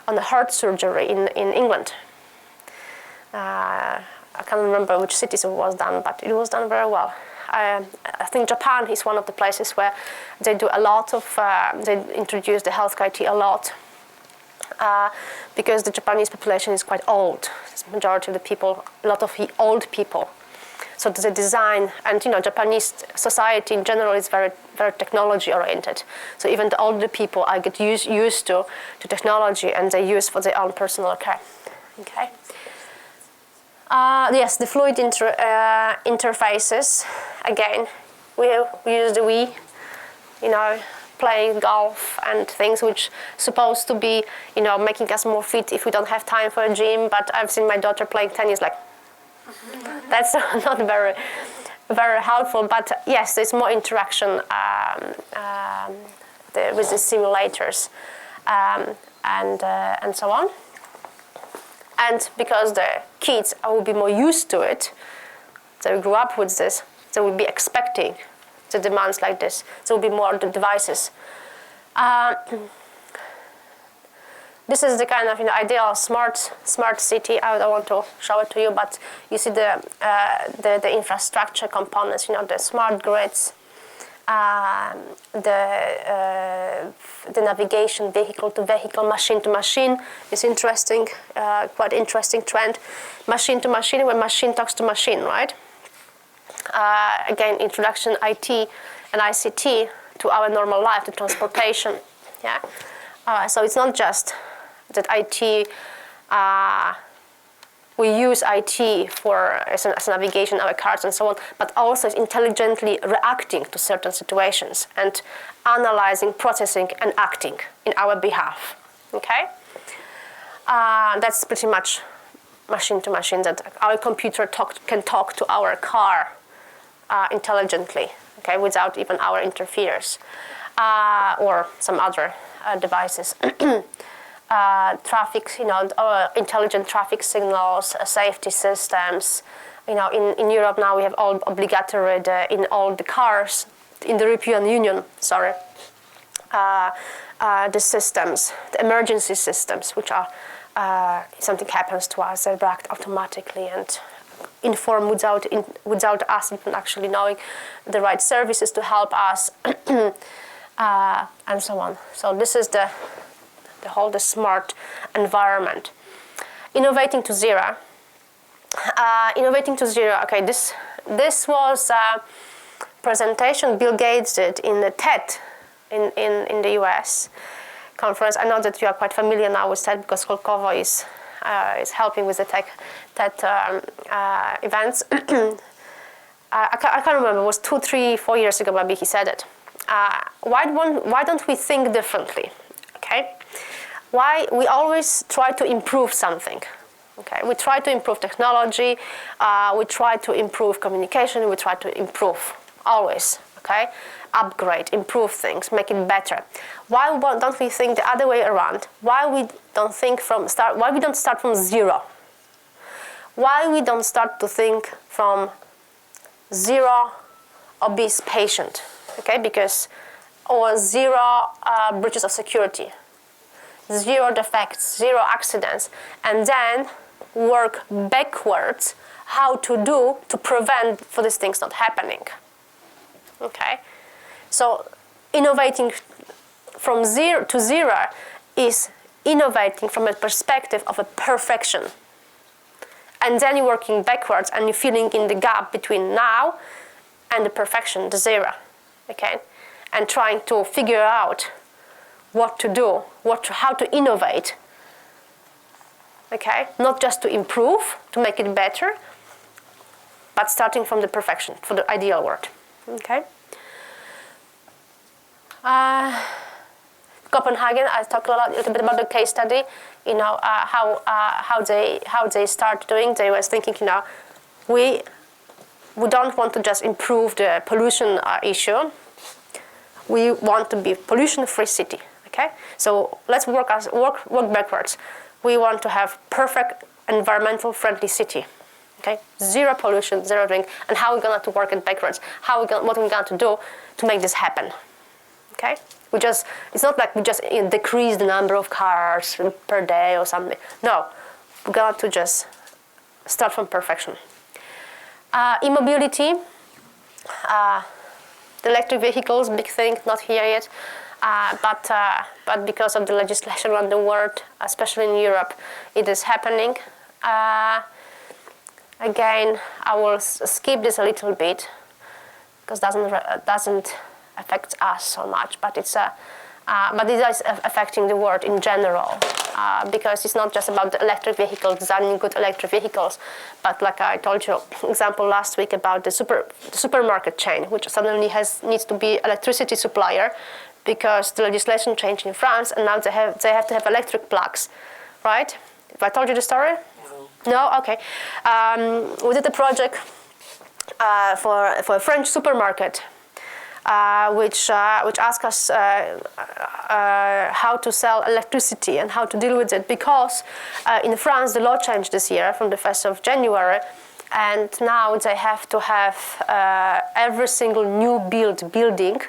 on the heart surgery in England. I can't remember which cities it was done, but it was done very well. I think Japan is one of the places where they do a lot of, they introduce the healthcare IT a lot, because the Japanese population is quite old. The majority of the people, a lot of old people. So the design, and Japanese society in general is very, very technology oriented. So even the older people, I get used to technology, and they use for their own personal care. Okay. Yes, the fluid interfaces. Again, we use the Wii, playing golf and things which supposed to be, making us more fit if we don't have time for a gym. But I've seen my daughter playing tennis like. That's not very, very helpful, but yes, there's more interaction with the simulators and so on. And because the kids will be more used to it, they grew up with this, they will be expecting the demands like this. There will be more the devices. This is the kind of ideal smart city. I don't want to show it to you, but you see the infrastructure components. The smart grids, the navigation, vehicle to vehicle, machine to machine is interesting. Quite interesting trend. Machine to machine, when machine talks to machine, right? Again, introduction IT and ICT to our normal life, to transportation. Yeah. So it's not just that IT, we use IT as navigation, our cars and so on, but also intelligently reacting to certain situations and analyzing, processing, and acting in our behalf. Okay? That's pretty much machine to machine, that our computer can talk to our car intelligently, okay, without even our interference, or some other devices. Traffic, intelligent traffic signals, safety systems. In Europe now we have all obligatory in all the cars in the European Union. Sorry, the systems, the emergency systems, which are something happens to us, they react automatically and inform without us even actually knowing the right services to help us. And so on. So this is the whole smart environment. Innovating to zero. Okay, this was a presentation Bill Gates did in the TED in the US conference. I know that you are quite familiar now with TED because Skolkovо is helping with the TED events. I can't remember. It was 2, 3, 4 years ago maybe he said it. Why don't we think differently? Okay, why we always try to improve something? Okay, we try to improve technology, we try to improve communication, we try to improve always. Okay, upgrade, improve things, make it better. Why don't we think the other way around? Why we don't start from zero? Why we don't start to think from zero obese patient? Okay, or zero breaches of security, zero defects, zero accidents, and then work backwards how to do to prevent for these things not happening. Okay, so innovating from zero to zero is innovating from a perspective of a perfection. And then you're working backwards and you're filling in the gap between now and the perfection, the zero, okay? And trying to figure out what to do, how to innovate, okay? Not just to improve, to make it better, but starting from the perfection, for the ideal world, okay? Copenhagen, I talked a little bit about the case study, how they start doing. They were thinking, we don't want to just improve the pollution issue. We want to be pollution-free city. Okay, so let's work backwards. We want to have perfect environmental-friendly city. Okay, zero pollution, zero drink, and how we're going to work it backwards. What we're going to do to make this happen. Okay. It's not like we just decrease the number of cars per day or something. No, we got to just start from perfection. E-mobility, the electric vehicles, big thing, not here yet, but because of the legislation around the world, especially in Europe, it is happening. Again, I will skip this a little bit because it doesn't affects us so much, but it is affecting the world in general, because it's not just about the electric vehicles, designing good electric vehicles, but like I told you, example last week about the supermarket chain, which suddenly needs to be electricity supplier because the legislation changed in France, and now they have to have electric plugs, right? Have I told you the story? No? Okay. We did a project for a French supermarket, which ask us how to sell electricity and how to deal with it, because in France the law changed this year from the 1st of January, and now they have to have every single new building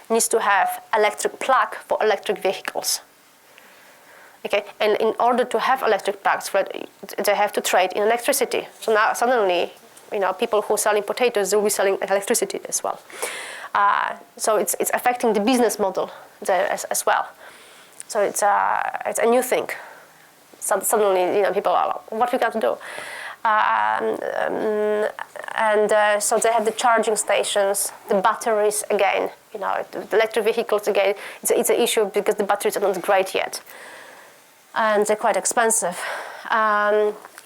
needs to have electric plug for electric vehicles. Okay, and in order to have electric plugs, they have to trade in electricity. So now suddenly, people who are selling potatoes will be selling electricity as well. So it's affecting the business model there as well. So it's a new thing. So suddenly, people are, what we got to do? So they have the charging stations, the batteries again. The electric vehicles again. It's an issue because the batteries are not great yet, and they're quite expensive.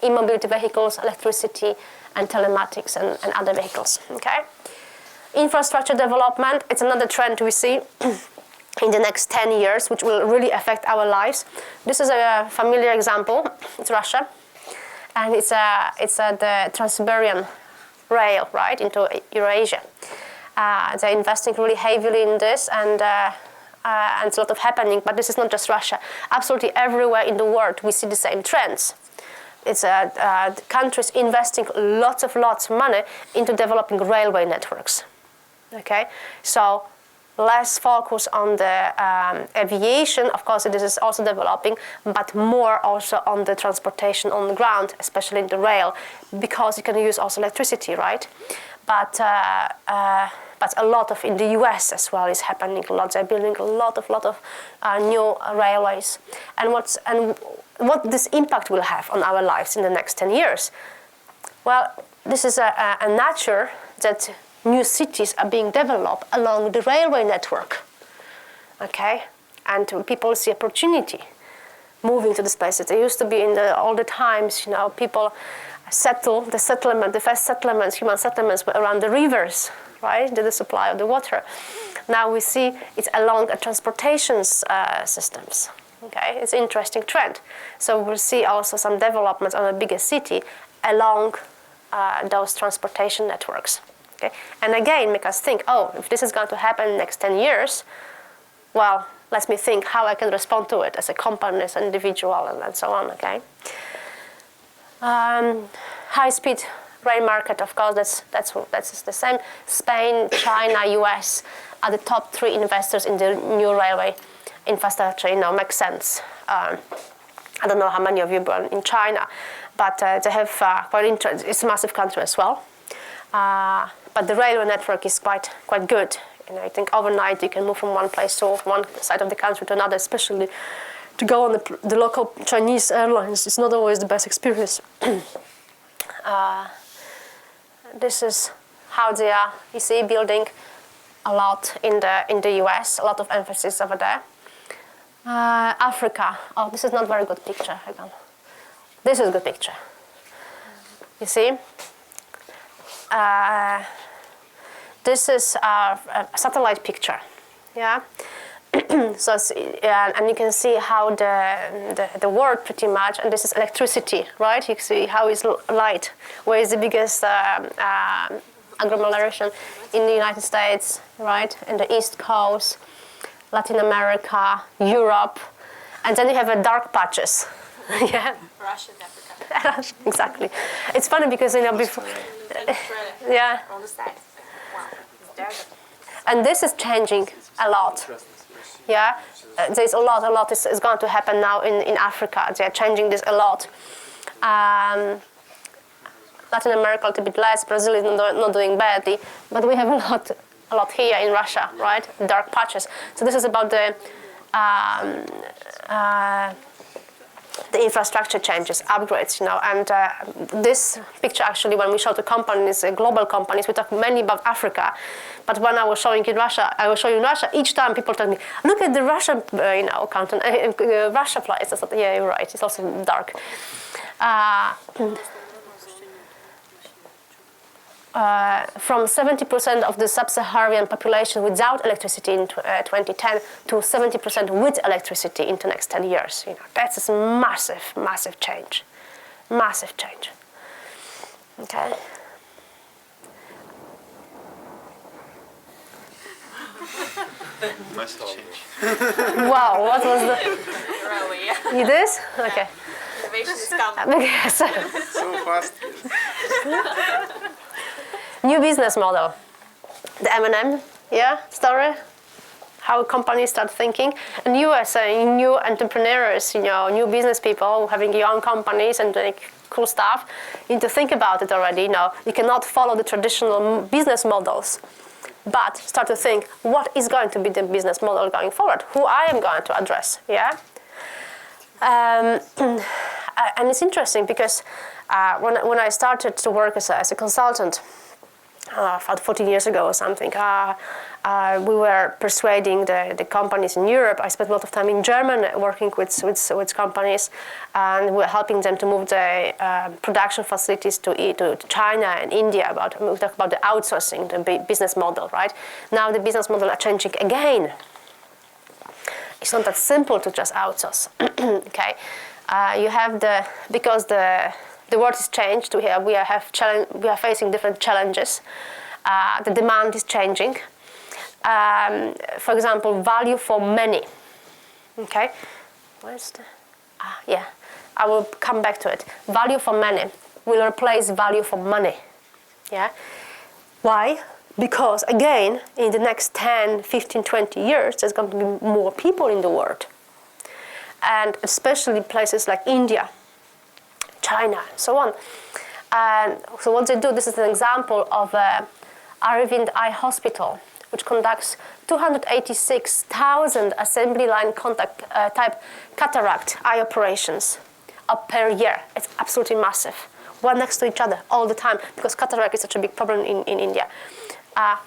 E-mobility vehicles, electricity, and telematics and other vehicles. Okay. Infrastructure development, it's another trend we see in the next 10 years, which will really affect our lives. This is a familiar example. It's Russia, and it's the Trans-Siberian rail, right, into Eurasia. They're investing really heavily in this, and it's a lot of happening, but this is not just Russia. Absolutely everywhere in the world we see the same trends. It's countries investing lots of money into developing railway networks. Okay, so less focus on the aviation. Of course, this is also developing, but more also on the transportation on the ground, especially in the rail, because you can use also electricity, right? But a lot of in the US as well is happening a lot. They're building a lot of new railways, and what this impact will have on our lives in the next 10 years. Well, this is a nature that new cities are being developed along the railway network, okay? And people see opportunity moving to these places. They used to be all the times, people settle, the first settlements, human settlements were around the rivers, right? The supply of the water. Now we see it's along transportation systems. Okay, it's an interesting trend. So we'll see also some developments on a bigger city along those transportation networks. Okay, and again, make us think, if this is going to happen in the next 10 years, well, let me think how I can respond to it as a company, as an individual, and so on, okay? High-speed rail market, of course, that's the same. Spain, China, US are the top 3 investors in the new railway infrastructure, makes sense. I don't know how many of you were in China, but they have it's a massive country as well. But the railway network is quite good. I think overnight you can move from one place to one side of the country to another, especially to go on the local Chinese airlines. It's not always the best experience. This is how they are. You see, building a lot in the US, a lot of emphasis over there. Africa. Oh, this is not very good picture. Hang on. This is a good picture. You see? This is a satellite picture. Yeah. So and you can see how the world pretty much, and this is electricity, right? You can see how is light. Where is the biggest agglomeration in the United States, right? In the East Coast, Latin America, Europe, and then you have dark patches. Yeah. Russia and Africa. Exactly. It's funny because before. Yeah. On the side. Wow. It's desert. And this is changing a lot. Yeah. There's a lot is going to happen now in Africa. They are changing this a lot. Latin America a little bit less. Brazil is not doing badly, but we have a lot here in Russia, right? Dark patches. So this is about the infrastructure changes, upgrades, and this picture actually, when we show to companies, global companies, we talk mainly about Africa, but when I was showing in Russia, each time people tell me, look at the Russian, continent, Russia place. I thought, yeah, you're right, it's also dark. From 70% of the sub-Saharan population without electricity in 2010 to 70% with electricity in the next 10 years. That's a massive, massive change. Massive change. Okay. Massive change. Wow, what was the... You this? Okay. Innovation is coming. Okay, So fast. New business model. The M&M, story. How companies start thinking. And you as new entrepreneurs, new business people having your own companies and doing cool stuff, you need to think about it already. You cannot follow the traditional business models, but start to think, what is going to be the business model going forward? Who I am going to address, and it's interesting because when I started to work as a consultant, about 14 years ago or something, we were persuading the companies in Europe. I spent a lot of time in Germany working with companies, and we were helping them to move the production facilities to China and India. We talk about the outsourcing, the business model, right? Now the business model are changing again. It's not that simple to just outsource. Okay, you have because the world has changed. We are facing different challenges. The demand is changing. For example, value for many. Okay, where's the? I will come back to it. Value for many will replace value for money. Yeah, why? Because again, in the next 10, 15, 20 years, there's going to be more people in the world, and especially places like India, China, and so on. And so what they do, this is an example of Aravind Eye Hospital, which conducts 286,000 assembly line type cataract eye operations per year. It's absolutely massive. One next to each other all the time, because cataract is such a big problem in India.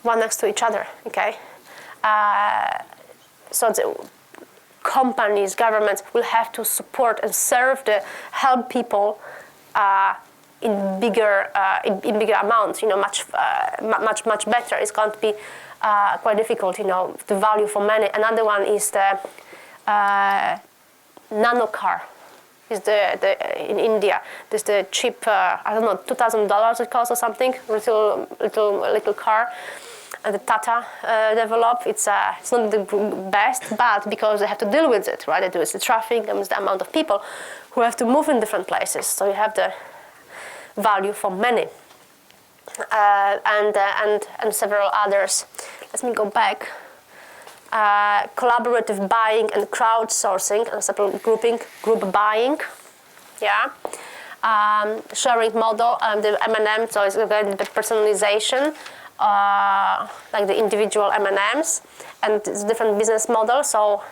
One next to each other, okay? So the companies, governments will have to support and help people in bigger amounts, much better. It's going to be quite difficult, the value for many. Another one is the nano car. Is in India? There's the cheap, $2,000 it costs or something, little car. And the Tata developed. It's not the best, but because they have to deal with it, right? It's the traffic and the amount of people who have to move in different places. So you have the value for many, and several others. Let me go back. Collaborative buying and crowdsourcing, and separate group buying. Yeah. sharing model, the M&M, so it's again the personalization, like the individual M&Ms, and it's different business models. So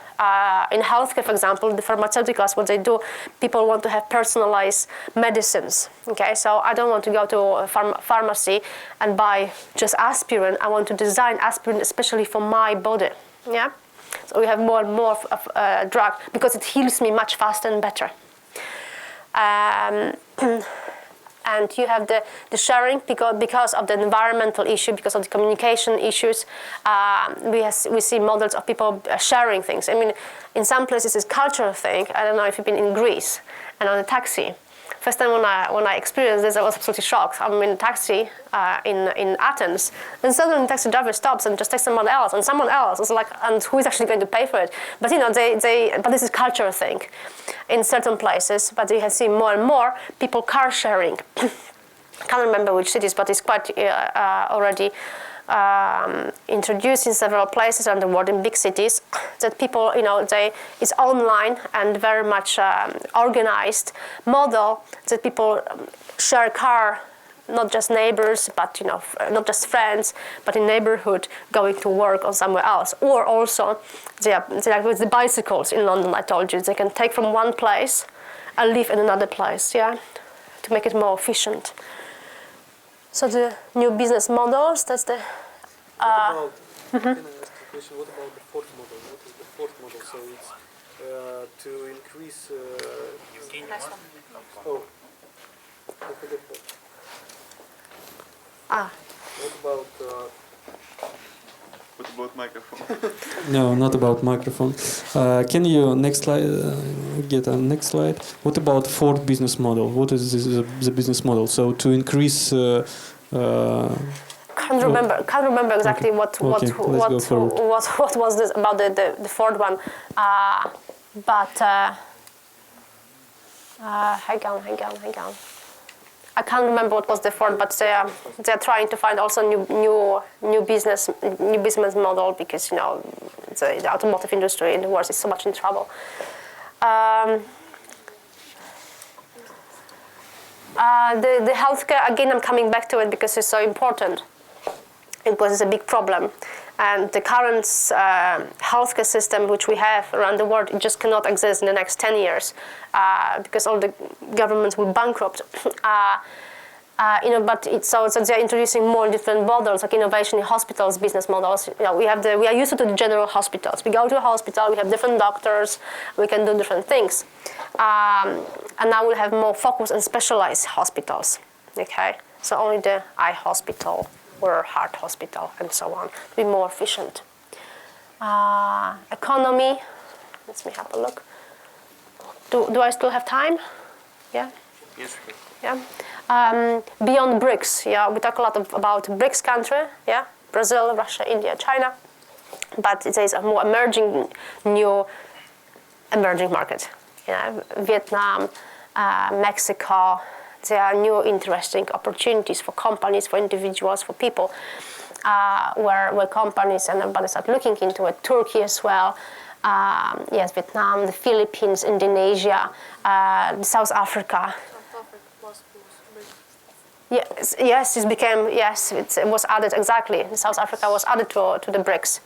in healthcare, for example, the pharmaceuticals, what they do, people want to have personalized medicines. Okay, so I don't want to go to a pharmacy and buy just aspirin. I want to design aspirin especially for my body. Yeah, so we have more and more of drug because it heals me much faster and better. And you have the sharing because of the environmental issue, because of the communication issues. We see models of people sharing things. I mean, in some places it's a cultural thing. I don't know if you've been in Greece and on a taxi. First time when I experienced this, I was absolutely shocked. I'm in a taxi in Athens, and suddenly the taxi driver stops and just takes someone else, and someone else is like, and who is actually going to pay for it? But you know, but this is a cultural thing in certain places. But you have seen more and more people car sharing. I can't remember which cities, but it's quite already introduced in several places around the world in big cities, that people, you know, it's online and very much organized model that people share a car, not just neighbors, but you know, not just friends, but in neighborhood, going to work or somewhere else. Or also, they are with the bicycles in London. I told you they can take from one place and live in another place, yeah, to make it more efficient. So the new business models, that's the... Can I ask a question? What about the fourth model? What is the fourth model? So it's to increase... Oh, I forget that. What about microphone? No, not about microphone. Can you next slide get a next slide? What about fourth business model? What is the business model? So to increase. Can't remember exactly what was this about the fourth one, but hang on. I can't remember what was the fourth, but they are trying to find also new business model, because you know the automotive industry in the world is so much in trouble. The healthcare, again, I'm coming back to it because it's so important. Because it's a big problem. And the current healthcare system which we have around the world, it just cannot exist in the next 10 years because all the governments will bankrupt. But so they're introducing more different models, like innovation in hospitals, business models. You know, we are used to the general hospitals. We go to a hospital, we have different doctors, we can do different things. And now we'll have more focus on specialized hospitals. Okay, so only the eye hospital or heart hospital and so on to be more efficient. Economy. Let me have a look. Do I still have time? Yeah. Yes. Yeah. Beyond BRICS, yeah, we talk a lot about BRICS country, yeah, Brazil, Russia, India, China, but there is a more new emerging market, yeah, Vietnam, Mexico. There are new interesting opportunities for companies, for individuals, for people, where companies and everybody start looking into it. Turkey as well, yes, Vietnam, the Philippines, Indonesia, South Africa. Yes, it was added, exactly. South Africa was added to the BRICS.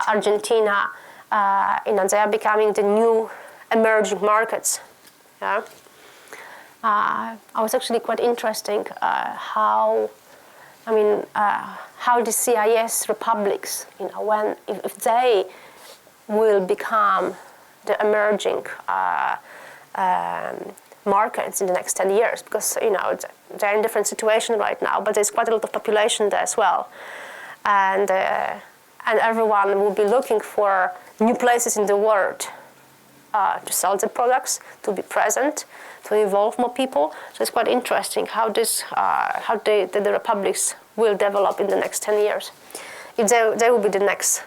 Argentina, they are becoming the new emerging markets. Yeah. I was actually quite interesting how the CIS republics, if they will become the emerging markets in the next 10 years, because they're in different situation right now, but there's quite a lot of population there as well, and everyone will be looking for new places in the world to sell the products, to be present, to involve more people. So it's quite interesting how the republics will develop in the next 10 years. If they will be the next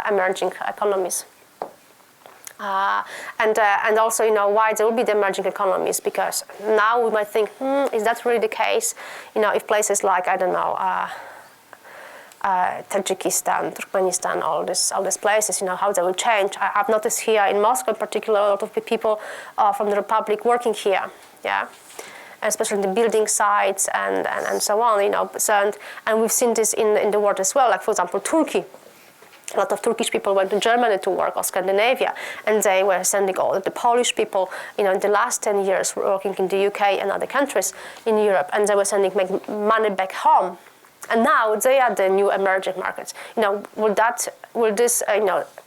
emerging economies. And also, why they will be the emerging economies, because now we might think, is that really the case? If places like, I don't know, Tajikistan, Turkmenistan, all these places, how they will change. I've noticed here in Moscow in particular, a lot of people from the Republic working here, yeah. especially the building sites and so on. And we've seen this in the world as well. Like, for example, Turkey. A lot of Turkish people went to Germany to work, or Scandinavia, and they were sending all the Polish people, in the last 10 years working in the UK and other countries in Europe, and they were sending money back home. And now they are the new emerging markets. Will this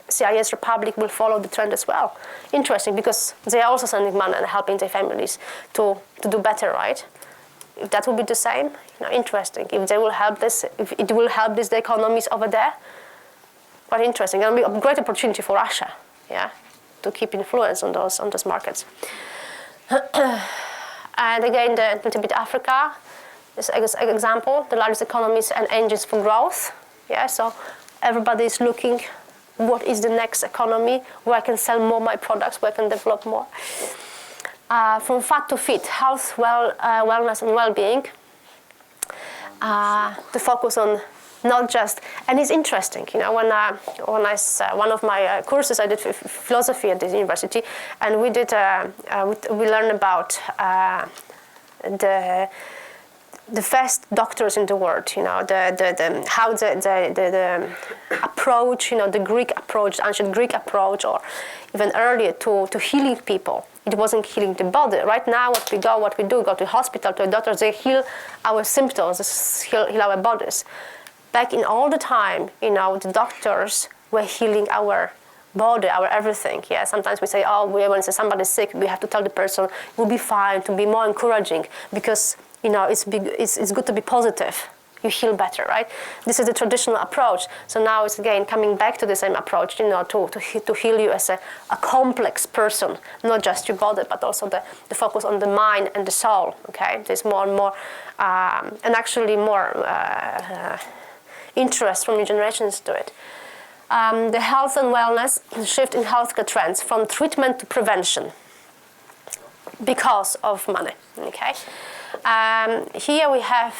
CIS Republic will follow the trend as well? Interesting, because they are also sending money and helping their families to do better, right? If that will be the same, interesting. If they will help this, if it will help the economies over there, quite interesting. It'll be a great opportunity for Russia, to keep influence on those markets. And again, a little bit Africa. This example, the largest economies and engines for growth. So everybody is looking, what is the next economy, where I can sell more my products, where I can develop more. From fat to fit, health, wellness, and well-being. The focus on not just, and it's interesting, one of my courses, I did philosophy at this university, and we learned about the first doctors in the world, how the approach, the Greek approach, the ancient Greek approach, or even earlier to healing people. It wasn't healing the body. Right now, what we do, go to the hospital, to a doctor, they heal our symptoms, heal our bodies. Back in all the time, the doctors were healing our body, our everything. Sometimes we say, when somebody's sick, we have to tell the person, you'll be fine, to be more encouraging, because it's good to be positive. You heal better, right? This is the traditional approach. So now it's again coming back to the same approach, to heal you as a complex person, not just your body, but also the focus on the mind and the soul. Okay, there's more and more, and actually more interest from new generations to it. The health and wellness, the shift in healthcare trends from treatment to prevention because of money. Okay. Here we have,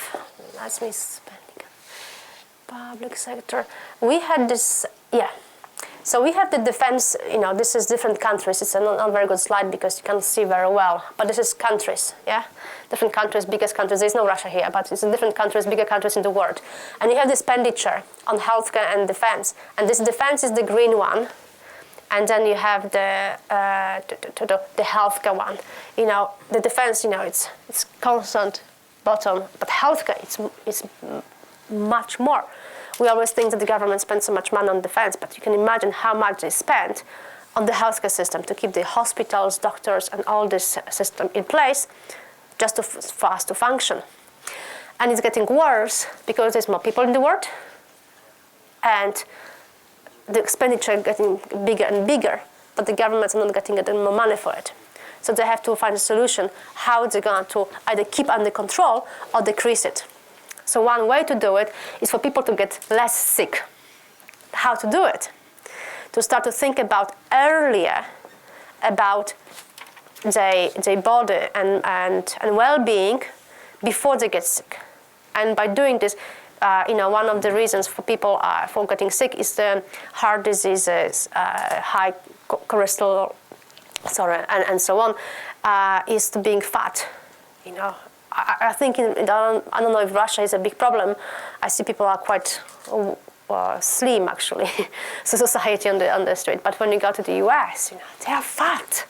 public sector. We had this, So we have the defense, this is different countries. It's a not very good slide because you can't see very well, but this is countries, Different countries, biggest countries. There's no Russia here, but it's different countries, bigger countries in the world. And you have the expenditure on healthcare and defense. And this defense is the green one. And then you have the healthcare one. The defense, it's constant bottom, but healthcare, it's much more. We always think that the government spends so much money on defense, but you can imagine how much they spend on the healthcare system to keep the hospitals, doctors, and all this system in place, just for us to function. And it's getting worse because there's more people in the world, and the expenditure getting bigger and bigger, but the governments are not getting more money for it. So they have to find a solution how they're going to either keep under control or decrease it. So one way to do it is for people to get less sick. How to do it? To start to think about earlier about their body and well-being before they get sick. And by doing this, one of the reasons for people for getting sick is the heart diseases, high cholesterol, and so on, is to being fat. I think I don't know if Russia is a big problem. I see people are quite slim actually, so society on the street. But when you go to the US, they are fat.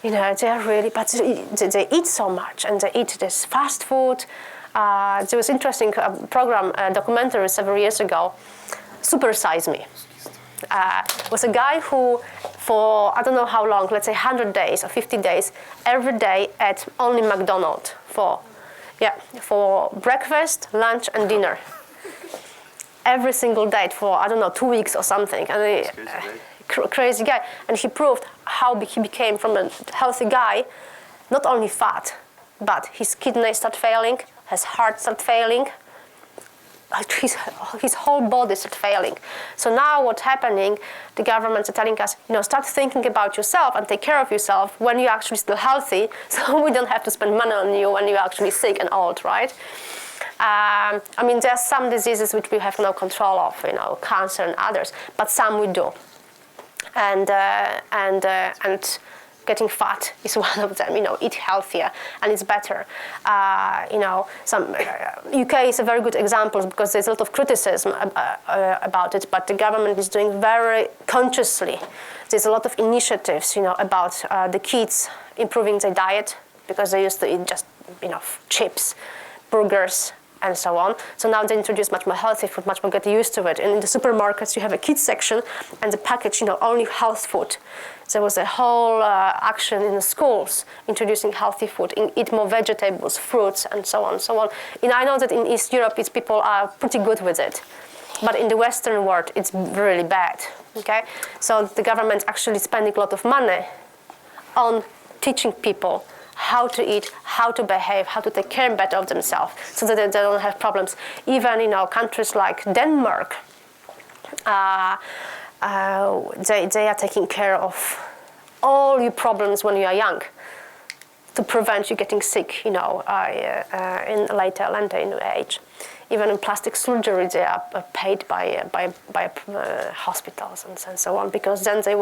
They are really, but they eat so much and they eat this fast food. There was an interesting documentary several years ago, Super Size Me. Was a guy who, for I don't know how long, let's say 100 days or 50 days, every day ate only McDonald's for breakfast, lunch, and dinner. Every single day for, 2 weeks or something. And crazy guy. And he proved how he became from a healthy guy, not only fat, but his kidneys start failing, his heart start failing, his whole body started failing. So now what's happening, the governments are telling us, start thinking about yourself and take care of yourself when you're actually still healthy, so we don't have to spend money on you when you're actually sick and old, right? There are some diseases which we have no control of, cancer and others, but some we do. And getting fat is one of them. Eat healthier and it's better. UK is a very good example because there's a lot of criticism about it, but the government is doing very consciously. There's a lot of initiatives, about the kids improving their diet because they used to eat just, chips, burgers, and so on. So now they introduce much more healthy food, much more get used to it. And in the supermarkets, you have a kids section and the package, only health food. There was a whole action in the schools introducing healthy food, eat more vegetables, fruits, and so on, so on. And I know that in East Europe, people are pretty good with it. But in the Western world, it's really bad, okay? So the government's actually spending a lot of money on teaching people how to eat, how to behave, how to take care better of themselves so that they don't have problems. Even, countries like Denmark, they are taking care of all your problems when you are young to prevent you getting sick, in later age. Even in plastic surgery, they are paid by hospitals and so on, because then they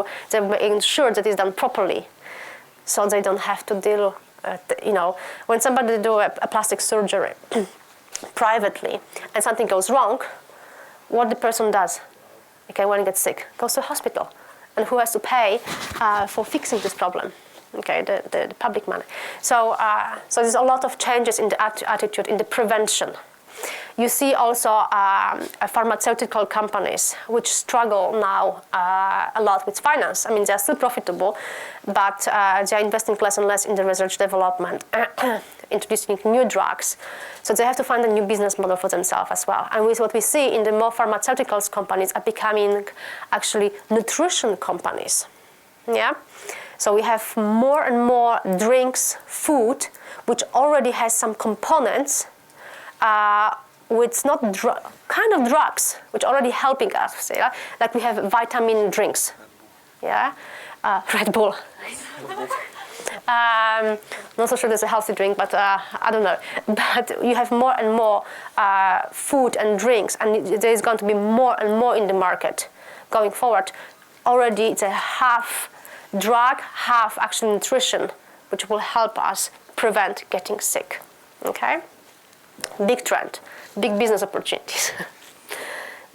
ensure that it's done properly. So they don't have to deal, when somebody do a plastic surgery privately and something goes wrong, what the person does, okay, when he gets sick, goes to the hospital. And who has to pay for fixing this problem? Okay, the public money. So there's a lot of changes in the attitude, in the prevention. You see also pharmaceutical companies which struggle now a lot with finance. I mean, they're still profitable, but they're investing less and less in the research development, introducing new drugs. So they have to find a new business model for themselves as well. And with what we see in the more pharmaceuticals companies are becoming actually nutrition companies. Yeah. So we have more and more drinks, food, which already has some components with not kind of drugs, which are already helping us. Yeah? Like we have vitamin drinks, yeah, Red Bull. Not so sure there's a healthy drink, but I don't know. But you have more and more food and drinks, and there's going to be more and more in the market going forward. Already it's a half drug, half actual nutrition, which will help us prevent getting sick. Okay. Big trend, big business opportunities.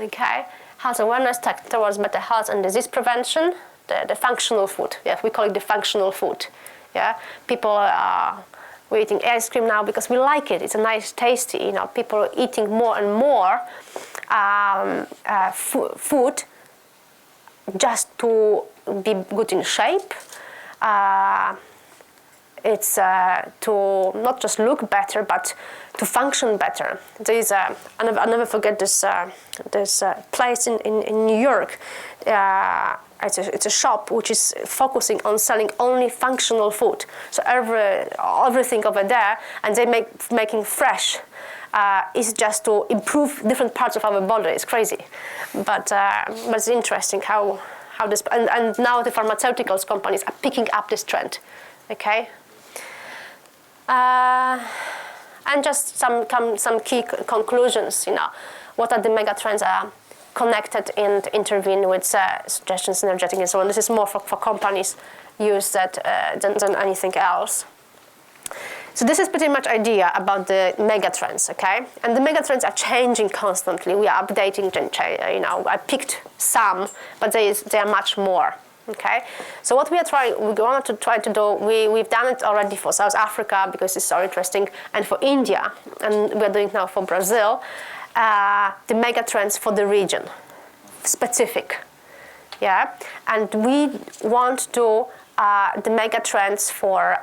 Okay, health awareness towards better health and disease prevention. The functional food, yeah, we call it the functional food. Yeah, people we're eating ice cream now because we like it. It's a nice, tasty. People are eating more and more food just to be good in shape. It's to not just look better, but to function better. There is I'll never forget this place in New York. It's a shop which is focusing on selling only functional food. So everything over there, and they making fresh. Is just to improve different parts of our body. It's crazy, but it's interesting how this and now the pharmaceuticals companies are picking up this trend. Okay. And just some key conclusions. What are the mega trends are connected and intervene with suggestions, energetic, and so on. This is more for companies use that than anything else. So this is pretty much idea about the mega trends, okay? And the mega trends are changing constantly. We are updating them. I picked some, but there are much more. Okay, so what we want to try to do, we've done it already for South Africa because it's so interesting, and for India, and we're doing it now for Brazil, the mega trends for the region, specific, yeah, and we want to do the mega trends for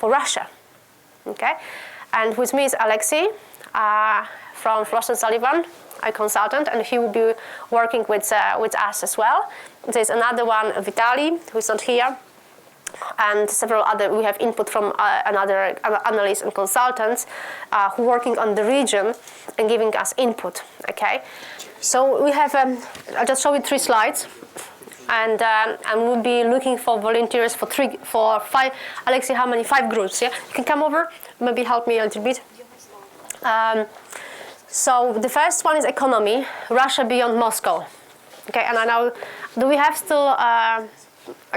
Russia, okay, and with me is Aleksei from Frost Sullivan, a consultant, and he will be working with us as well. There's another one, Vitaly, who's not here, and several other. We have input from another analysts and consultants who are working on the region and giving us input. Okay, so we have. I'll just show you 3 slides, and we'll be looking for volunteers for 5. Aleksei, how many? 5 groups. Yeah, you can come over. Maybe help me a little bit. So the first one is economy, Russia beyond Moscow. Okay, and I know, do we have still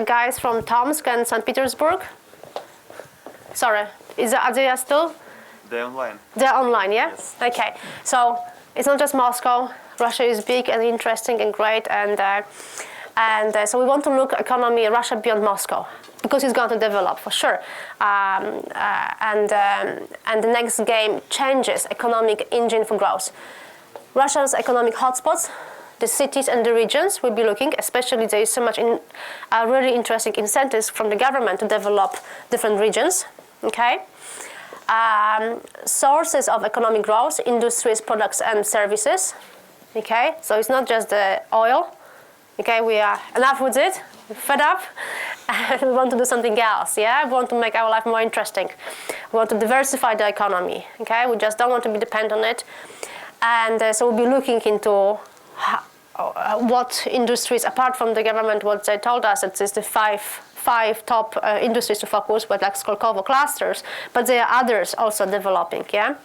guys from Tomsk and St. Petersburg. Sorry, are they still? They're online. They're online, yeah? Yes. Okay, so it's not just Moscow. Russia is big and interesting and great, and so we want to look economy Russia beyond Moscow, because it's going to develop for sure. And the next game changes economic engine for growth. Russia's economic hotspots, the cities and the regions we'll be looking, especially there is so much really interesting incentives from the government to develop different regions, okay? Sources of economic growth, industries, products and services, okay? So it's not just the oil, okay? We are enough with it, we're fed up, and we want to do something else, yeah? We want to make our life more interesting. We want to diversify the economy, okay? We just don't want to be dependent on it. And so we'll be looking into what industries, apart from the government, what they told us, it's the five top industries to focus with, like Skолково clusters, but there are others also developing, yeah?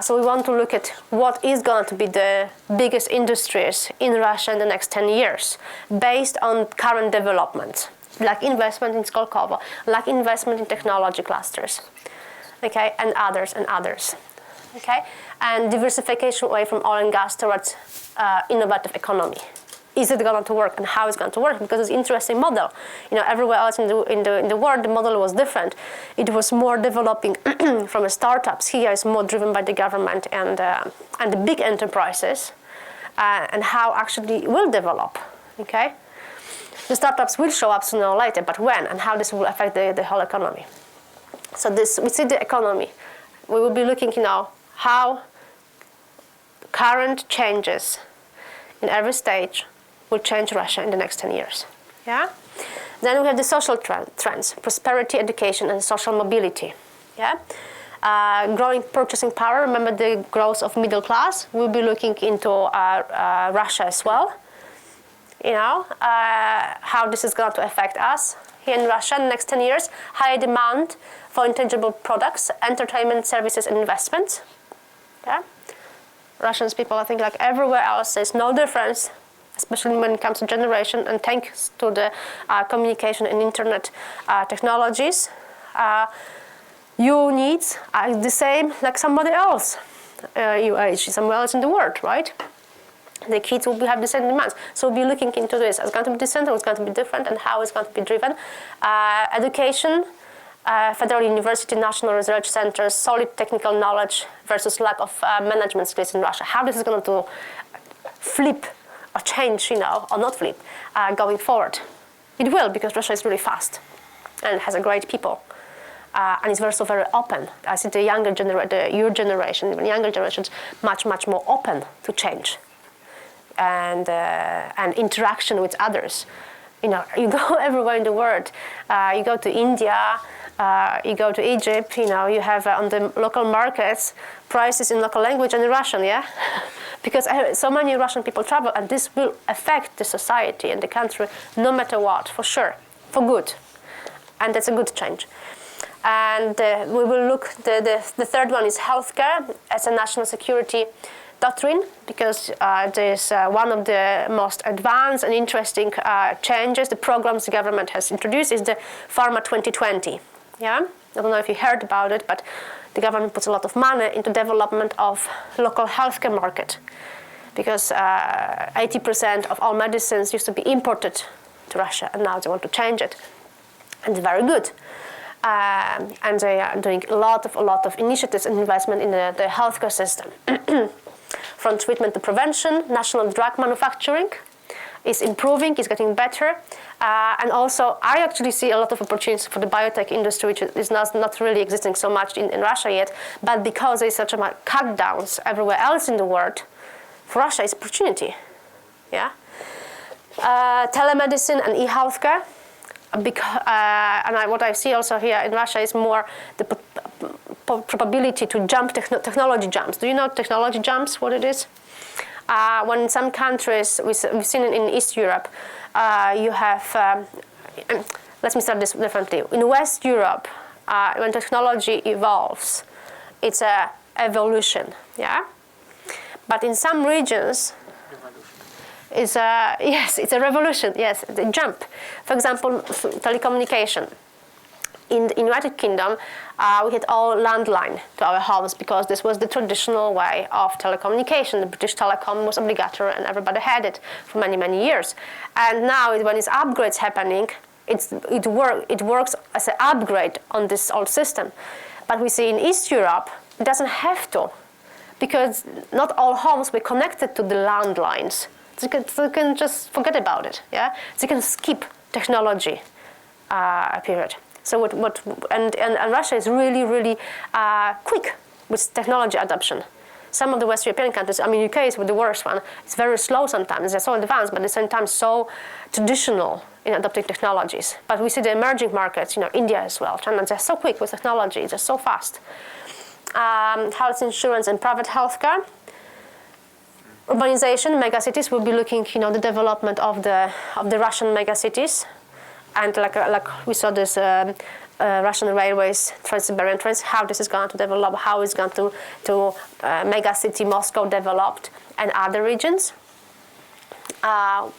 So we want to look at what is going to be the biggest industries in Russia in the next 10 years, based on current development, like investment in Skолково, like investment in technology clusters, okay, and others, okay? And diversification away from oil and gas towards innovative economy. Is it going to work, and how it's going to work? Because it's an interesting model. You know, everywhere else in the world, the model was different. It was more developing from startups. Here, it's more driven by the government and the big enterprises, and how actually it will develop. Okay, the startups will show up sooner or later, but when and how this will affect the whole economy. So we see the economy. We will be looking, you know, how current changes in every stage will change Russia in the next 10 years. Yeah? Then we have the social trends, prosperity, education, and social mobility. Yeah? Growing purchasing power, remember the growth of middle class. We'll be looking into Russia as well. You know, how this is going to affect us here in Russia in the next 10 years. Higher demand for intangible products, entertainment, services, and investments. Yeah? Russians people, I think, like everywhere else, there's no difference, especially when it comes to generation, and thanks to the communication and internet technologies. Your needs are the same like somebody else your age, somewhere else in the world, right? The kids will have the same demands. So we'll be looking into this. It's going to be decent, it's going to be different, and how it's going to be driven. Education, federal university, national research centers, solid technical knowledge versus lack of management skills in Russia. How this is going to flip or change, you know, or not flip, going forward. It will, because Russia is really fast and has a great people. And it's also very open. I see the younger your generation, even younger generations, much more open to change and interaction with others. You know, you go everywhere in the world. You go to India, you go to Egypt. You know, you have on the local markets prices in local language and in Russian, yeah, because so many Russian people travel, and this will affect the society and the country, no matter what, for sure, for good, and that's a good change. And we will look. The third one is healthcare as a national security doctrine, because there's one of the most advanced and interesting changes, the programs the government has introduced, is the Pharma 2020. Yeah, I don't know if you heard about it, but the government puts a lot of money into development of local healthcare market, because 80% of all medicines used to be imported to Russia, and now they want to change it, and it's very good. And they are doing a lot of initiatives and investment in the healthcare system. From treatment to prevention, national drug manufacturing is improving, is getting better. And also, I actually see a lot of opportunities for the biotech industry, which is not really existing so much in Russia yet. But because there's such a cut downs everywhere else in the world, for Russia it's opportunity. Yeah. Telemedicine and e-healthcare. What I see also here in Russia is more the probability to jump technology jumps. Do you know technology jumps, what it is? When in some countries, we've seen it in East Europe, you have, let me start this differently. In West Europe, when technology evolves, it's a evolution, yeah? But in some regions, yes, it's a revolution. Yes, the jump. For example, telecommunication. In the United Kingdom, we had all landline to our homes because this was the traditional way of telecommunication. The British Telecom was obligatory and everybody had it for many, many years. And now when it's upgrades happening, it works as an upgrade on this old system. But we see in East Europe, it doesn't have to, because not all homes were connected to the landlines. So you can just forget about it, yeah? So you can skip technology period. So and Russia is really, really quick with technology adoption. Some of the West European countries, I mean, UK is the worst one. It's very slow sometimes. They're so advanced, but at the same time so traditional in adopting technologies. But we see the emerging markets, India as well, China, they're so quick with technology, they're so fast. Health insurance and private healthcare. Urbanization, megacities, we'll be looking, the development of the Russian megacities. And like we saw this Russian railways, Trans-Siberian Trains, how this is going to develop, how it's going to megacity Moscow developed, and other regions.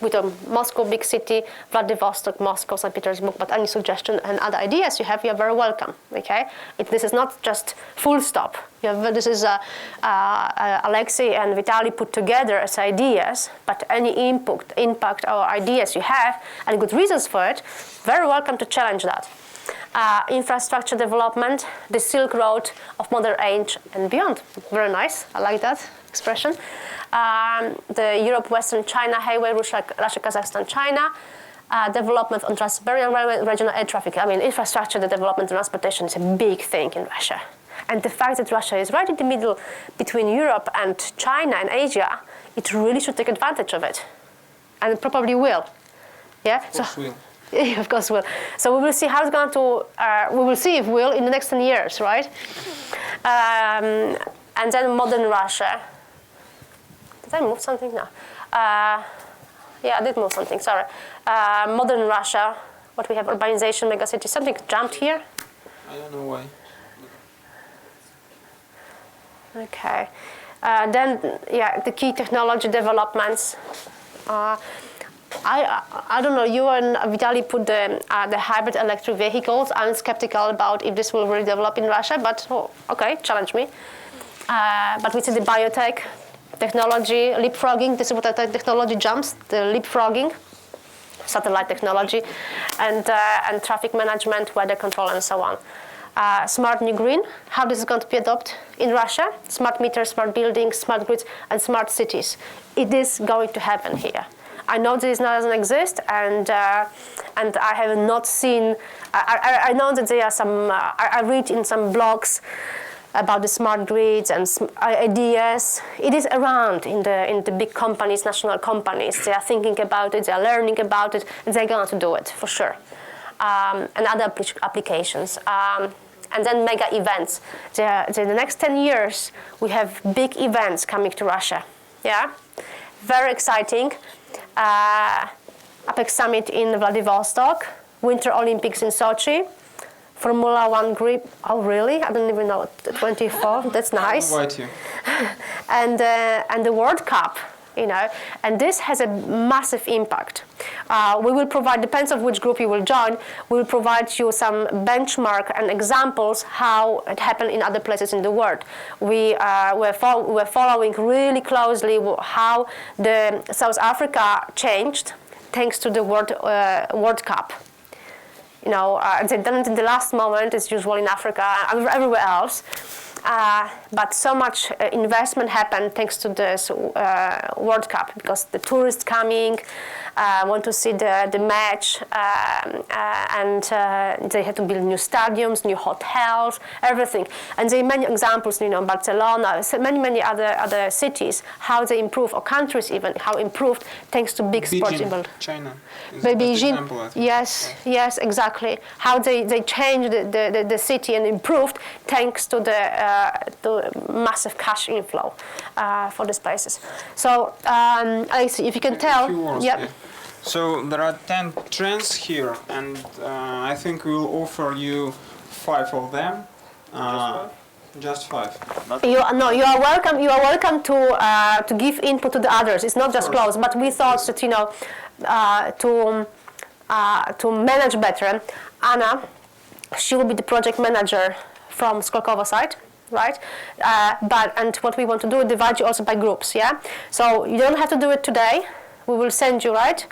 With Moscow, big city, Vladivostok, Moscow, St. Petersburg, but any suggestion and other ideas you have, you're very welcome, okay? This is not just full stop. This is Alexei and Vitaly put together as ideas, but any impact or ideas you have, and good reasons for it, very welcome to challenge that. Infrastructure development, the Silk Road of modern age and beyond. Very nice, I like that expression. The Europe-Western China highway, Russia, Kazakhstan, China. Development on Trans-Siberian Railway, regional air traffic. I mean, infrastructure, the development, transportation is a big thing in Russia. And the fact that Russia is right in the middle between Europe and China and Asia, it really should take advantage of it. And it probably will. Yeah? Of course will. Yeah, of course will. So we will see how it's going to, we will see if it will in the next 10 years, right? And then modern Russia. Did I move something? No. Yeah, I did move something, sorry. Modern Russia, what we have, urbanization, megacity, something jumped here? I don't know why. Okay. Then, yeah, the key technology developments. I don't know, you and Vitaly put the hybrid electric vehicles. I'm skeptical about if this will really develop in Russia, but okay, challenge me. But we see the biotech, technology, leapfrogging, this is what I think technology jumps, the leapfrogging, satellite technology, and traffic management, weather control, and so on. Smart new green, how this is going to be adopted in Russia, smart meters, smart buildings, smart grids, and smart cities. It is going to happen here. I know this doesn't exist, and I have not seen, I know that there are some, I read in some blogs about the smart grids and ideas. It is around in the big companies, national companies. They are thinking about it, they are learning about it, and they're going to do it for sure. And other applications. And then mega events. The next 10 years, we have big events coming to Russia. Yeah, very exciting. APEC summit in Vladivostok, Winter Olympics in Sochi, Formula 1 grip. Oh, really? I don't even know. 24. That's nice. I'll invite you. And the World Cup, and this has a massive impact. We will provide, depends on which group you will join, we will provide you some benchmark and examples how it happened in other places in the world. We're following really closely how the South Africa changed thanks to the World Cup. They've done it in the last moment, it's usual in Africa and everywhere else. But so much investment happened thanks to this World Cup, because the tourists coming want to see the match, and they had to build new stadiums, new hotels, everything. And there are many examples, Barcelona, many other cities, how they improve, or countries even, how improved thanks to big sports events. China. Beijing, yes, exactly. How they changed the city and improved thanks to the massive cash inflow for these places. So, Alexei, if you can tell, yeah. So there are 10 trends here, and I think we will offer you 5 of them. Just 5. You are welcome. You are welcome to give input to the others. It's not just close, but we thought that to manage better, Anna, she will be the project manager from Skолково side, right? And what we want to do is divide you also by groups, yeah. So you don't have to do it today. We will send you, right?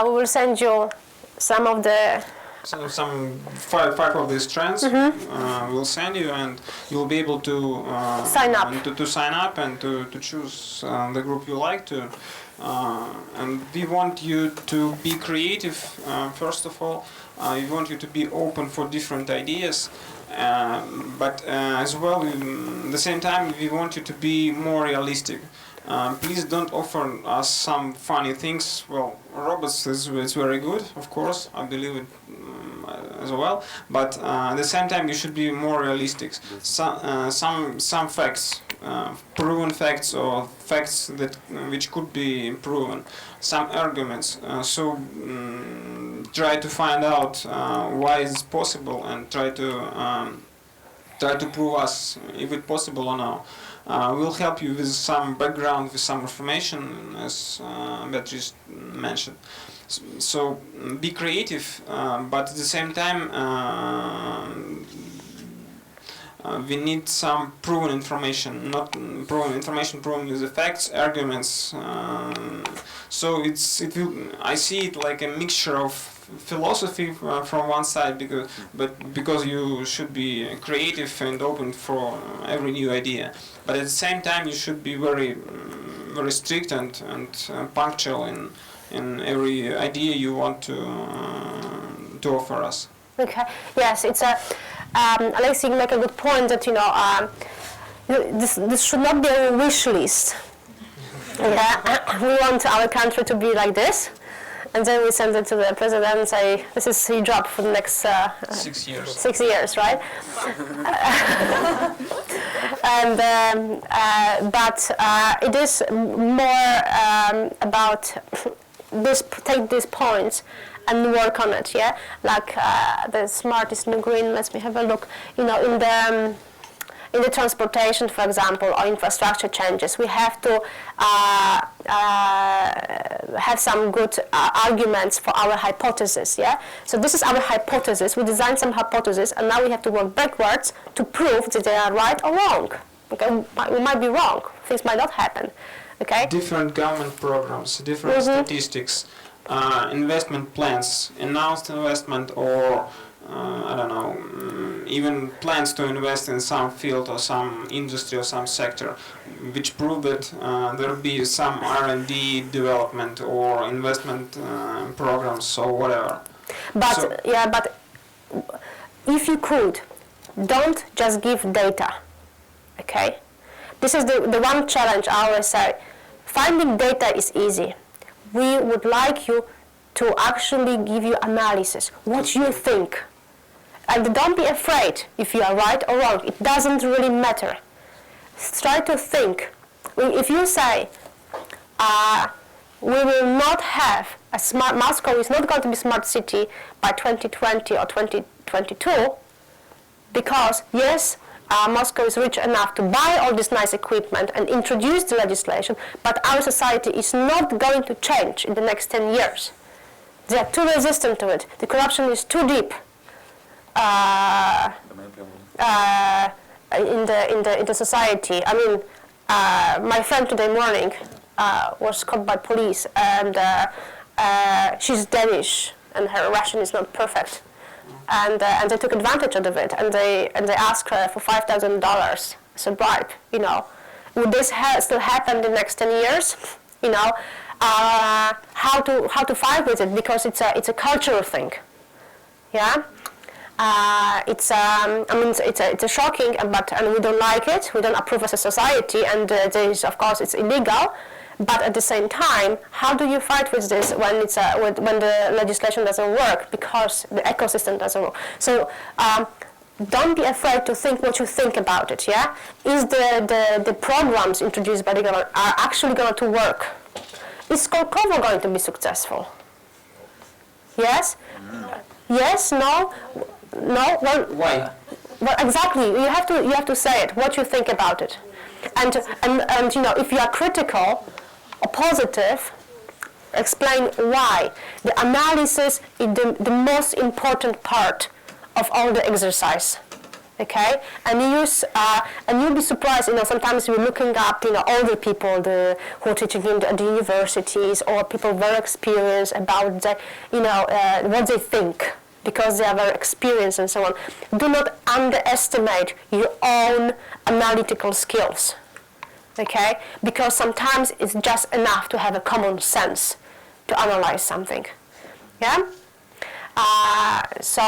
We will send you some of the. Some five of these trends we'll send you, and you'll be able to sign up. To sign up and to choose the group you like to. And we want you to be creative. First of all, we want you to be open for different ideas. But as well, at the same time, we want you to be more realistic. Please don't offer us some funny things. Well, robots is very good, of course. I believe it as well. But at the same time, you should be more realistic. Some facts, proven facts, or facts that which could be proven. Some arguments. So try to find out why it's possible, and try to prove us if it's possible or not. We'll help you with some background, with some information, as Beatrice mentioned. So be creative, but at the same time, we need some proven information, not proven information, proven with the facts, arguments. So I see it like a mixture of philosophy from one side, because you should be creative and open for every new idea. But at the same time, you should be very strict and punctual in every idea you want to offer us. Okay. Yes, it's a. Alexei, you make a good point that this should not be a wish list. Yeah, we want our country to be like this, and then we send it to the president and say, "This is your job for the next 6 years." 6 years, right? And but it is more about take these points and work on it, yeah. Like the smart is new green. Let me have a look. In the transportation, for example, or infrastructure changes, we have to have some good arguments for our hypothesis, yeah? So this is our hypothesis. We designed some hypothesis, and now we have to work backwards to prove that they are right or wrong. Okay, we might be wrong. Things might not happen. Okay. Different government programs, different statistics, investment plans, announced investment, or I don't know, even plans to invest in some field or some industry or some sector, which prove that there will be some R&D development or investment programs or whatever. But but if you could, don't just give data. Okay, this is the one challenge I always say. Finding data is easy. We would like you to actually give you analysis, what you think. And don't be afraid if you are right or wrong. It doesn't really matter. Try to think. If you say, we will not have a smart, Moscow is not going to be a smart city by 2020 or 2022, because yes, Moscow is rich enough to buy all this nice equipment and introduce the legislation, but our society is not going to change in the next 10 years. They are too resistant to it. The corruption is too deep in the society. I mean, my friend today morning was caught by police, and she's Danish, and her Russian is not perfect. And they took advantage of it, and they asked her for $5,000 as a bribe. Would this still happen in the next 10 years? How to fight with it, because it's a cultural thing. Yeah, it's a shocking, and we don't like it. We don't approve as a society, and of course it's illegal. But at the same time, how do you fight with this when when the legislation doesn't work, because the ecosystem doesn't work? So don't be afraid to think what you think about it. Yeah, is the programs introduced by the government are actually going to work? Is Skолково going to be successful? Yes. Yes. No. No. Well, why? Well, exactly. You have to say it. What you think about it, and you know, if you are critical or positive, explain why. The analysis is the most important part of all the exercise. Okay, and you'll be surprised. You know, sometimes you're looking up, you know, older people who are teaching in the universities, or people very experienced about the, you know, what they think, because they are very experienced and so on. Do not underestimate your own analytical skills. Okay, because sometimes it's just enough to have a common sense to analyze something. Yeah. So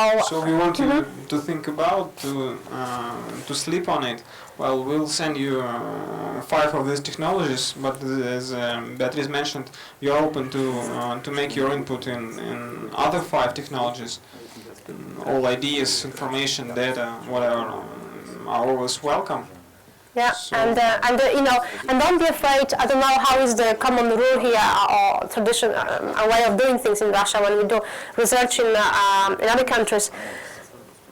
we want you to think about, to sleep on it. Well, we'll send you 5 of these technologies, but as Beatrice mentioned, you're open to make your input in other 5 technologies. All ideas, information, data, whatever, are always welcome. Yeah, So and you know, and don't be afraid. I don't know how is the common rule here or tradition, a way of doing things in Russia when we do research in other countries.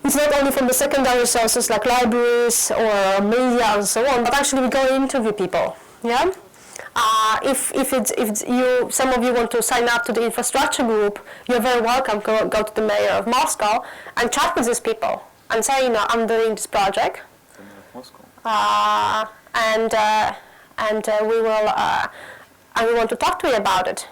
It's not only from the secondary sources like libraries or media and so on, but actually we go and interview people. Yeah. If you, some of you want to sign up to the infrastructure group, you're very welcome. Go to the mayor of Moscow and chat with these people and say, you know, I'm doing this project. And we want to talk to you about it.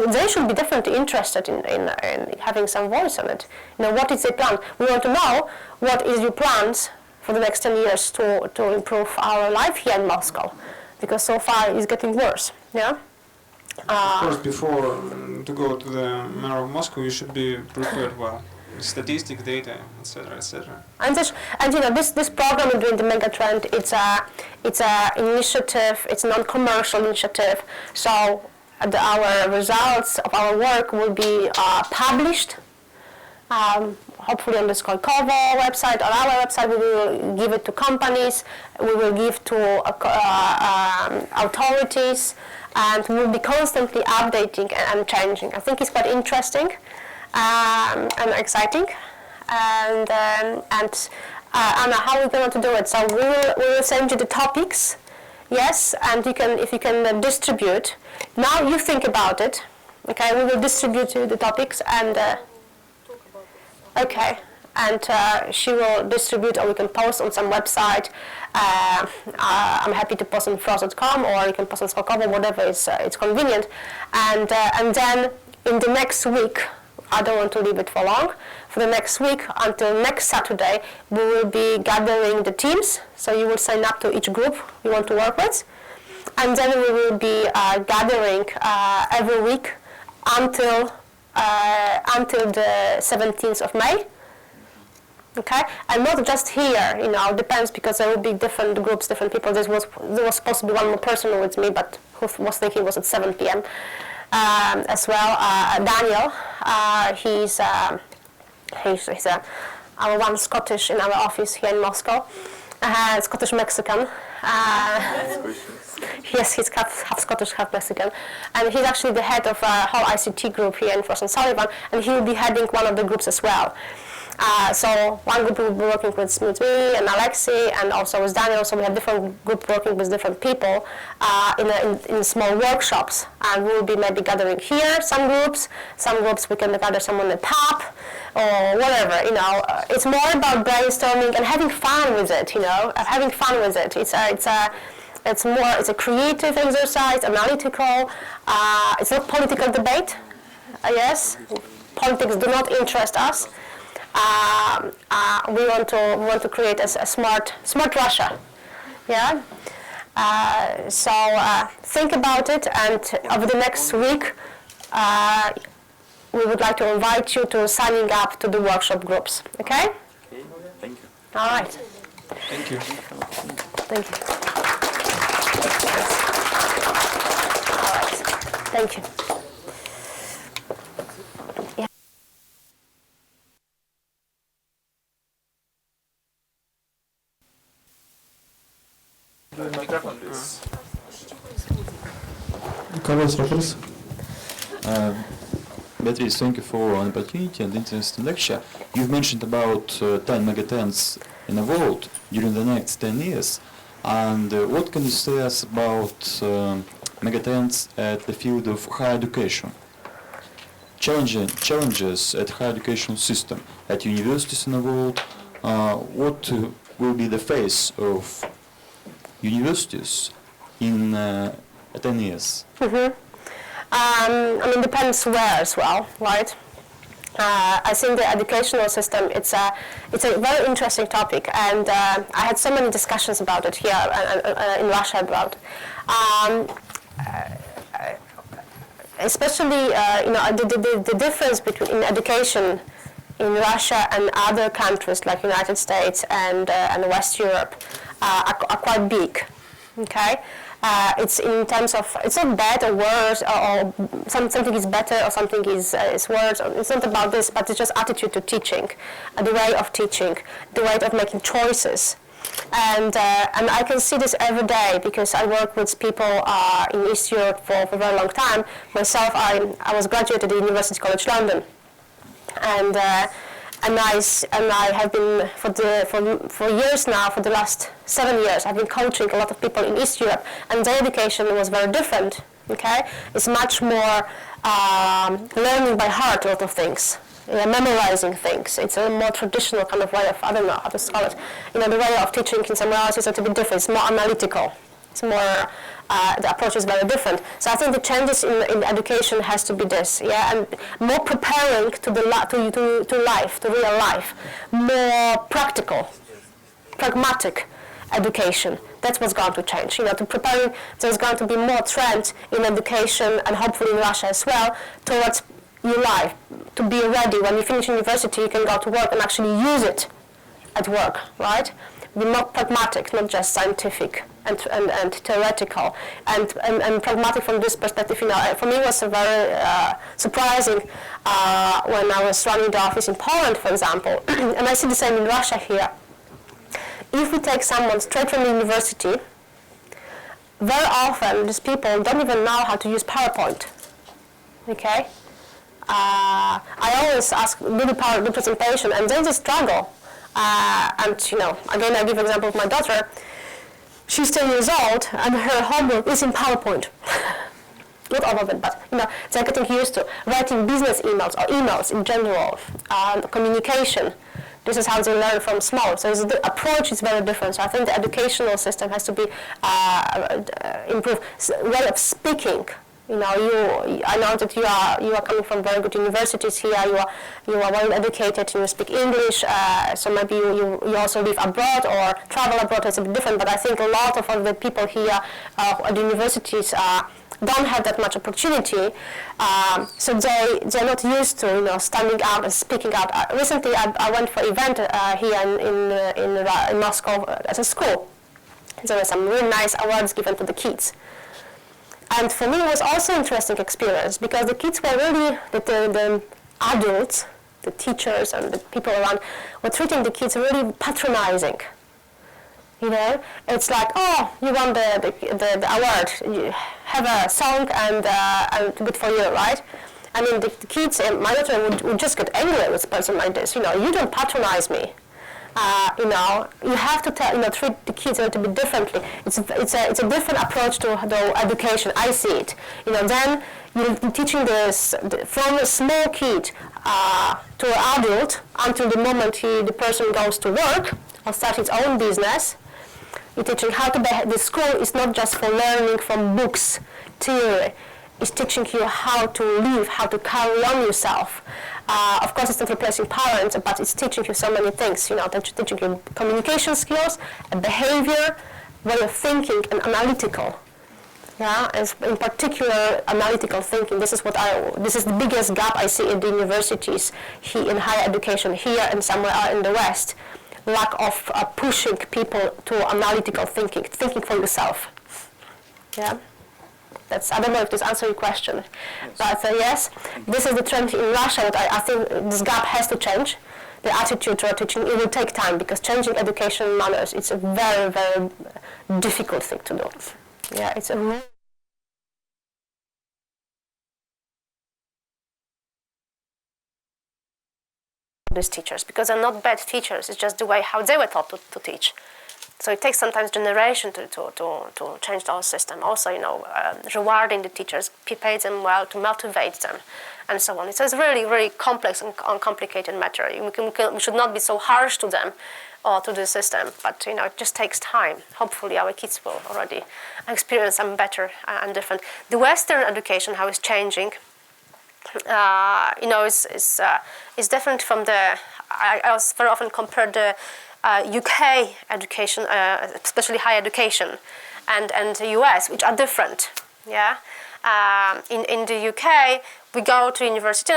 They should be definitely interested in having some voice on it. You know, what is the plan? We want to know what is your plans for the next 10 years to improve our life here in Moscow, because so far it's getting worse. Yeah. of course, before to go to the mayor of Moscow, you should be prepared well. Statistics, data, etc., etc. And you know, this program we're doing, the Megatrend, it's a initiative. It's a non-commercial initiative. So our results of our work will be published. Hopefully on the Skолково website, on our website. We will give it to companies. We will give to authorities, and we will be constantly updating and changing. I think it's quite interesting. And exciting, and Anna, how are we going to do it? So we will send you the topics, yes, and if you can distribute. Now you think about it, okay? We will distribute you the topics, and okay, and she will distribute, or we can post on some website. I'm happy to post on Frost.com, or you can post on Skолково, whatever is it's convenient, and then in the next week. I don't want to leave it for long. For the next week, until next Saturday, we will be gathering the teams. So you will sign up to each group you want to work with. And then we will be gathering every week until the 17th of May. Okay? And not just here, you know, depends, because there will be different groups, different people. There was supposed to be one more person with me, but who was thinking it was at 7 p.m. As well, Daniel, he's our one Scottish in our office here in Moscow, Scottish Mexican. Yes, he's half Scottish, half Mexican, and he's actually the head of a whole ICT group here in Frost Sullivan, and he will be heading one of the groups as well. So one group will be working with me and Lecция, and also with Daniel. So we have different groups working with different people in small workshops, and we will be maybe gathering here some groups we can gather someone in a pub or whatever. You know, it's more about brainstorming and having fun with it. You know, having fun with it. It's a creative exercise, analytical. It's not political debate. Yes, politics do not interest us. We want to create a smart Russia, yeah. So think about it, and over the next week, we would like to invite you to signing up to the workshop groups. Okay? Thank you. All right. Thank you. Thank you. All right. Thank you. Microphone, please. У кого есть вопрос? Beatrice, thank you for an opportunity and interesting lecture. You've mentioned about 10 megatrends in the world during the next 10 years. And what can you say us about megatrends at the field of higher education? Challenges at higher educational system at universities in the world. What will be the face of universities in 10 years? I mean, depends where as well, right? I think the educational system, it's a very interesting topic, and I had so many discussions about it here in Russia about, especially the difference between education in Russia and other countries like United States and West Europe are quite big. Okay. It's in terms of, it's not bad or worse, or something is better or something is worse. It's not about this, but it's just attitude to teaching, the way of teaching, the way of making choices. And I can see this every day because I work with people in East Europe for a very long time. Myself, I was graduated at University College London. And I have been for years now, for the last 7 years, I've been coaching a lot of people in East Europe, and their education was very different. Okay, it's much more learning by heart a lot of things, memorizing things. It's a more traditional kind of way of, I don't know how to call it. The way of teaching in somewhere else is a little bit different. It's more analytical. It's more. The approach is very different. So I think the changes in education has to be this, and more preparing to life, to real life, more practical, pragmatic education. That's what's going to change. To preparing, there's going to be more trend in education, and hopefully in Russia as well, towards your life, to be ready when you finish university, you can go to work and actually use it at work, right? Be more pragmatic, not just scientific and theoretical, and pragmatic from this perspective. For me, it was very surprising when I was running the office in Poland, for example, and I see the same in Russia here. If we take someone straight from the university, very often these people don't even know how to use PowerPoint. Okay, I always ask do presentation, and they just struggle. Again, I give an example of my daughter. She's 10 years old, and her homework is in PowerPoint. Not all of it, but they're getting used to writing business emails or emails in general, communication. This is how they learn from small. So the approach is very different. So I think the educational system has to be improved. Way of speaking. I know that you are coming from very good universities here. You are well educated. You speak English. So maybe you also live abroad or travel abroad. It's a bit different. But I think a lot of the people here at the universities don't have that much opportunity. So they're not used to standing out and speaking out. Recently, I went for an event here in Moscow at a school. There were some really nice awards given to the kids. And for me, it was also an interesting experience because the kids were really, the adults, the teachers and the people around were treating the kids really patronizing. It's like, oh, you won the award, you have a song and good for you, right? I mean, the kids, my daughter would just get angry with a person like this. You don't patronize me. You have to treat the kids a little bit differently. It's a different approach to the education. I see it. Then you're teaching this from a small kid to an adult until the moment the person goes to work or start his own business. You're teaching how to behave. The school is not just for learning from books, theory. It's teaching you how to live, how to carry on yourself. Of course, it's not replacing parents, but it's teaching you so many things. Teaching you communication skills, behavior, way of thinking, and analytical. And in particular, analytical thinking. This is the biggest gap I see in the universities in higher education here and somewhere in the West. Lack of pushing people to analytical thinking for yourself. I don't know if this answers your question, but yes, this is the trend in Russia. That I think this gap has to change. The attitude toward teaching, it will take time because changing education manners, it's a very, very difficult thing to do. It's a these teachers, because they're not bad teachers. It's just the way how they were taught to teach. So it takes sometimes generation to change the whole system. Also, rewarding the teachers, pay them well, to motivate them, and so on. It's a really, really complex and complicated matter. We should not be so harsh to them or to the system, but it just takes time. Hopefully, our kids will already experience some better and different. The Western education, how it's changing, is different from the. I also very often compare the UK education, especially higher education, and the US, which are different. Yeah, in the UK, we go to university.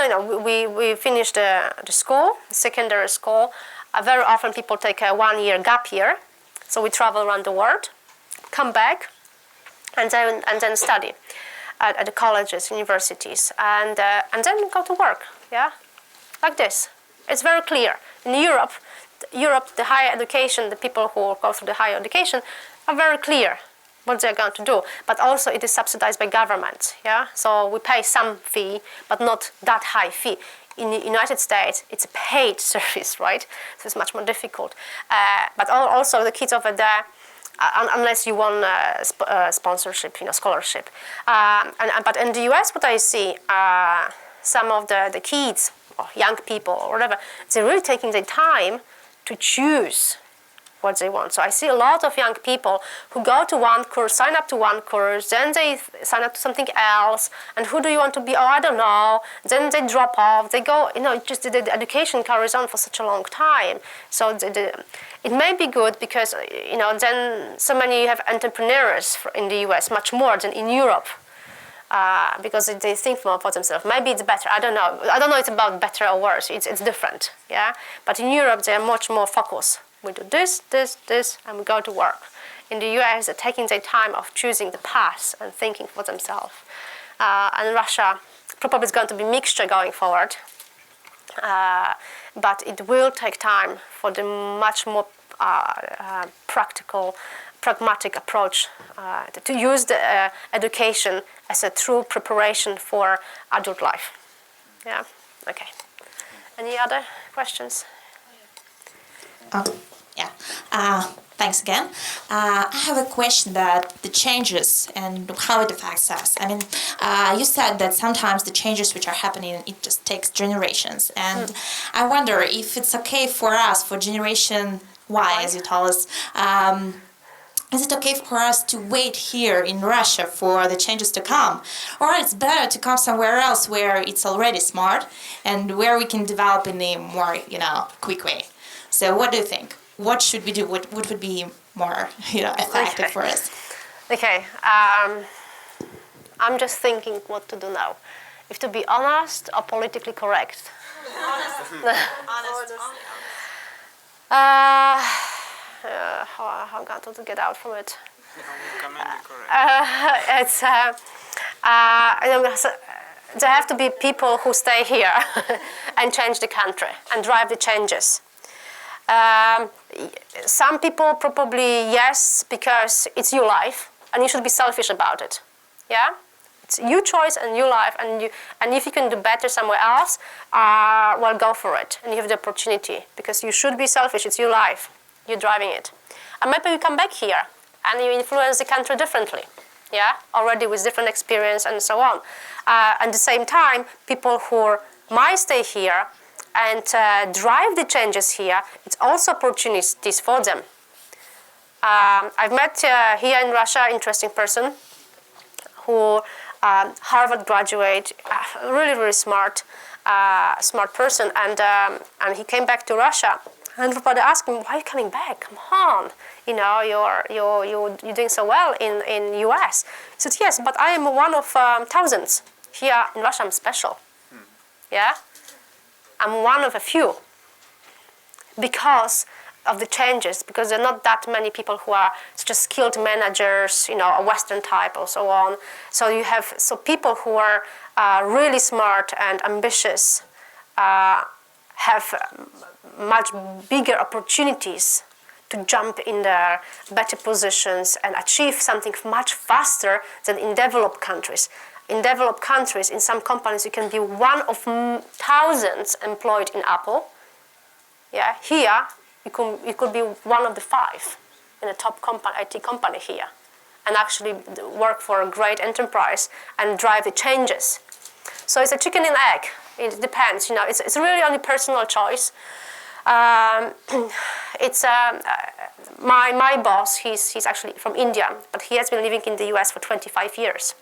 We finish the school, secondary school. Very often, people take a 1-year gap year, so we travel around the world, come back, and then study at the colleges, universities, and then go to work. Yeah, like this. It's very clear. In Europe, the higher education, the people who go through the higher education are very clear what they're going to do. But also it is subsidized by government. Yeah, so we pay some fee, but not that high fee. In the United States, it's a paid service, right? So it's much more difficult. But also the kids over there, unless you want sponsorship, scholarship. But in the US, what I see, some of the kids, or young people, or whatever, they're really taking their time to choose what they want. So I see a lot of young people who go to one course, sign up to one course, then they sign up to something else, and who do you want to be? Oh, I don't know. Then they drop off. They go, just the education carries on for such a long time. So it may be good because, then so many you have entrepreneurs in the US, much more than in Europe. Because they think more for themselves. Maybe it's better. I don't know. I don't know. It's about better or worse. It's different. Yeah. But in Europe, they are much more focused. We do this, and we go to work. In the US, they're taking their time of choosing the path and thinking for themselves. And Russia probably is going to be mixture going forward. But it will take time for the much more pragmatic approach to use the education as a true preparation for adult life. Yeah. Okay. Any other questions? Yeah. Thanks again. I have a question about the changes and how it affects us. I mean, you said that sometimes the changes which are happening, it just takes generations. And I wonder if it's okay for us, for Generation Y, as you told us, is it okay for us to wait here in Russia for the changes to come? Or it's better to come somewhere else where it's already smart and where we can develop in a more, quick way? So what do you think? What should we do? What would be more, effective for us? Okay. I'm just thinking what to do now. If to be honest or politically correct. Honest. How I'm going to get out from it? There have to be people who stay here and change the country and drive the changes. Some people probably yes, because it's your life and you should be selfish about it. Yeah, it's your choice and your life, and if you can do better somewhere else, well, go for it. And you have the opportunity because you should be selfish. It's your life. You're driving it. And maybe you come back here and you influence the country differently, yeah, already with different experience and so on. At the same time, people who might stay here and drive the changes here, it's also opportunities for them. I've met here in Russia an interesting person who Harvard graduate, really, really smart person, and he came back to Russia. And everybody asked him, why are you coming back? Come on, you're doing so well in US. He said, yes, but I am one of thousands. Here in Russia, I'm special. Yeah? I'm one of a few. Because of the changes, because there are not that many people who are such as skilled managers, a Western type or so on. So you have people who are really smart and ambitious have much bigger opportunities to jump in their better positions and achieve something much faster than in developed countries. In developed countries, in some companies, you can be one of thousands employed in Apple, Yeah, here you could be one of the 5 in a top IT company here, and actually work for a great enterprise and drive the changes. So it's a chicken and egg. It depends. It's really only personal choice. It's my boss. He's actually from India, but he has been living in the US for 25 years,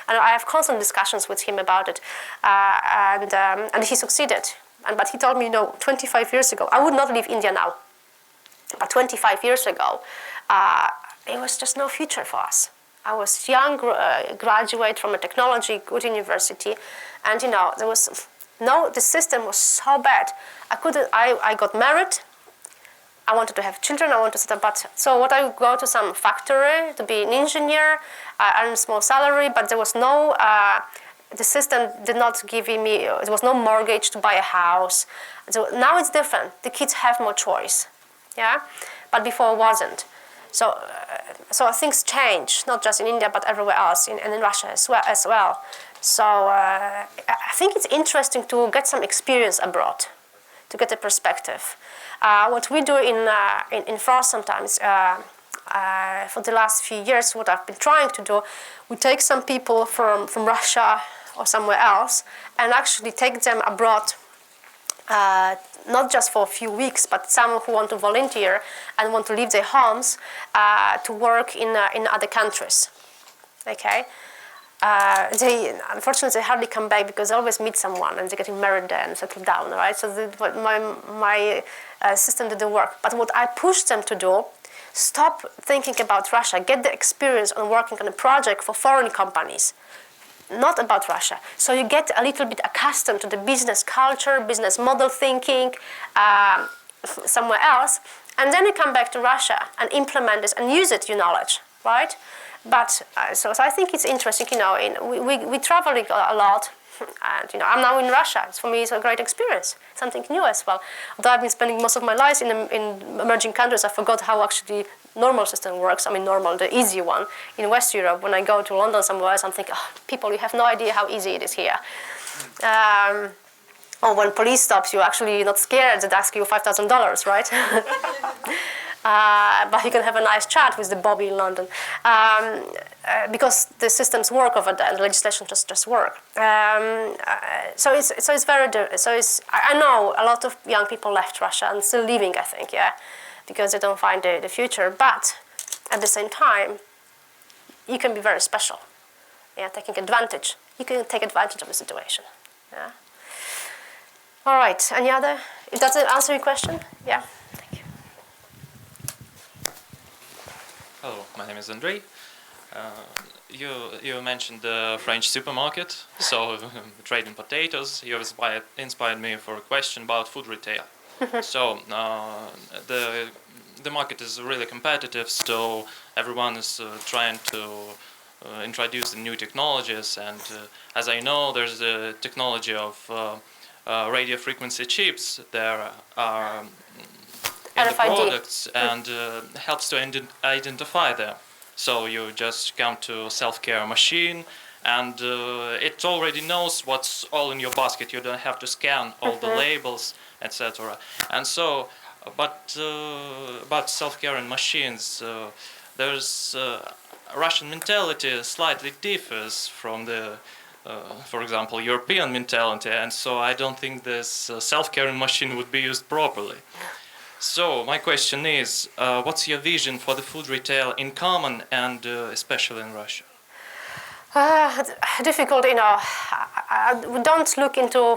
and I have constant discussions with him about it. And he succeeded. But he told me, 25 years ago, I would not leave India now. But 25 years ago, it was just no future for us. I was young, graduate from a technology good university, and the system was so bad. I got married. I wanted to have children. I wanted to set up. So what, I would go to some factory to be an engineer, earn a small salary, but there was no. The system did not give me. There was no mortgage to buy a house. So now it's different. The kids have more choice, yeah, but before it wasn't. So things change, not just in India, but everywhere else, and in Russia as well. So I think it's interesting to get some experience abroad, to get a perspective. What we do in Frost sometimes, for the last few years, what I've been trying to do, we take some people from Russia or somewhere else and actually take them abroad, not just for a few weeks, but some who want to volunteer and want to leave their homes to work in other countries. Okay. Unfortunately, they hardly come back because they always meet someone and they're getting married there and settle down, right? So my system didn't work. But what I pushed them to do, stop thinking about Russia, get the experience on working on a project for foreign companies, not about Russia. So you get a little bit accustomed to the business culture, business model thinking somewhere else, and then you come back to Russia and implement this and use it, your knowledge, right? But so I think it's interesting, we travel a lot, and I'm now in Russia. For me, it's a great experience, something new as well. Although I've been spending most of my life in emerging countries, I forgot how actually normal system works. I mean, normal, the easy one. In West Europe, when I go to London somewhere else, I'm thinking, people, you have no idea how easy it is here. Or when police stops you, actually you're not scared. They ask you $5,000, right? But you can have a nice chat with the Bobby in London, because the systems work over there, and the legislation just work. So it's very. I know a lot of young people left Russia and still leaving, I think, yeah, because they don't find the future. But at the same time, you can be very special. Yeah, taking advantage. You can take advantage of the situation. Yeah. All right. Any other? Does it answer your question? Yeah. Hello, my name is Andrei. You mentioned the French supermarket, so trading potatoes. You inspired me for a question about food retail. So the market is really competitive, so everyone is trying to introduce the new technologies. And as I know, there's the technology of radio frequency chips. There are in the products and helps to identify them. So you just come to self-care machine and it already knows what's all in your basket. You don't have to scan all the labels, etc. And so, but self-care and machines, there's Russian mentality slightly differs from the for example, European mentality, and so I don't think this self-caring machine would be used properly. So my question is, what's your vision for the food retail in common and especially in Russia? Difficult, we don't look into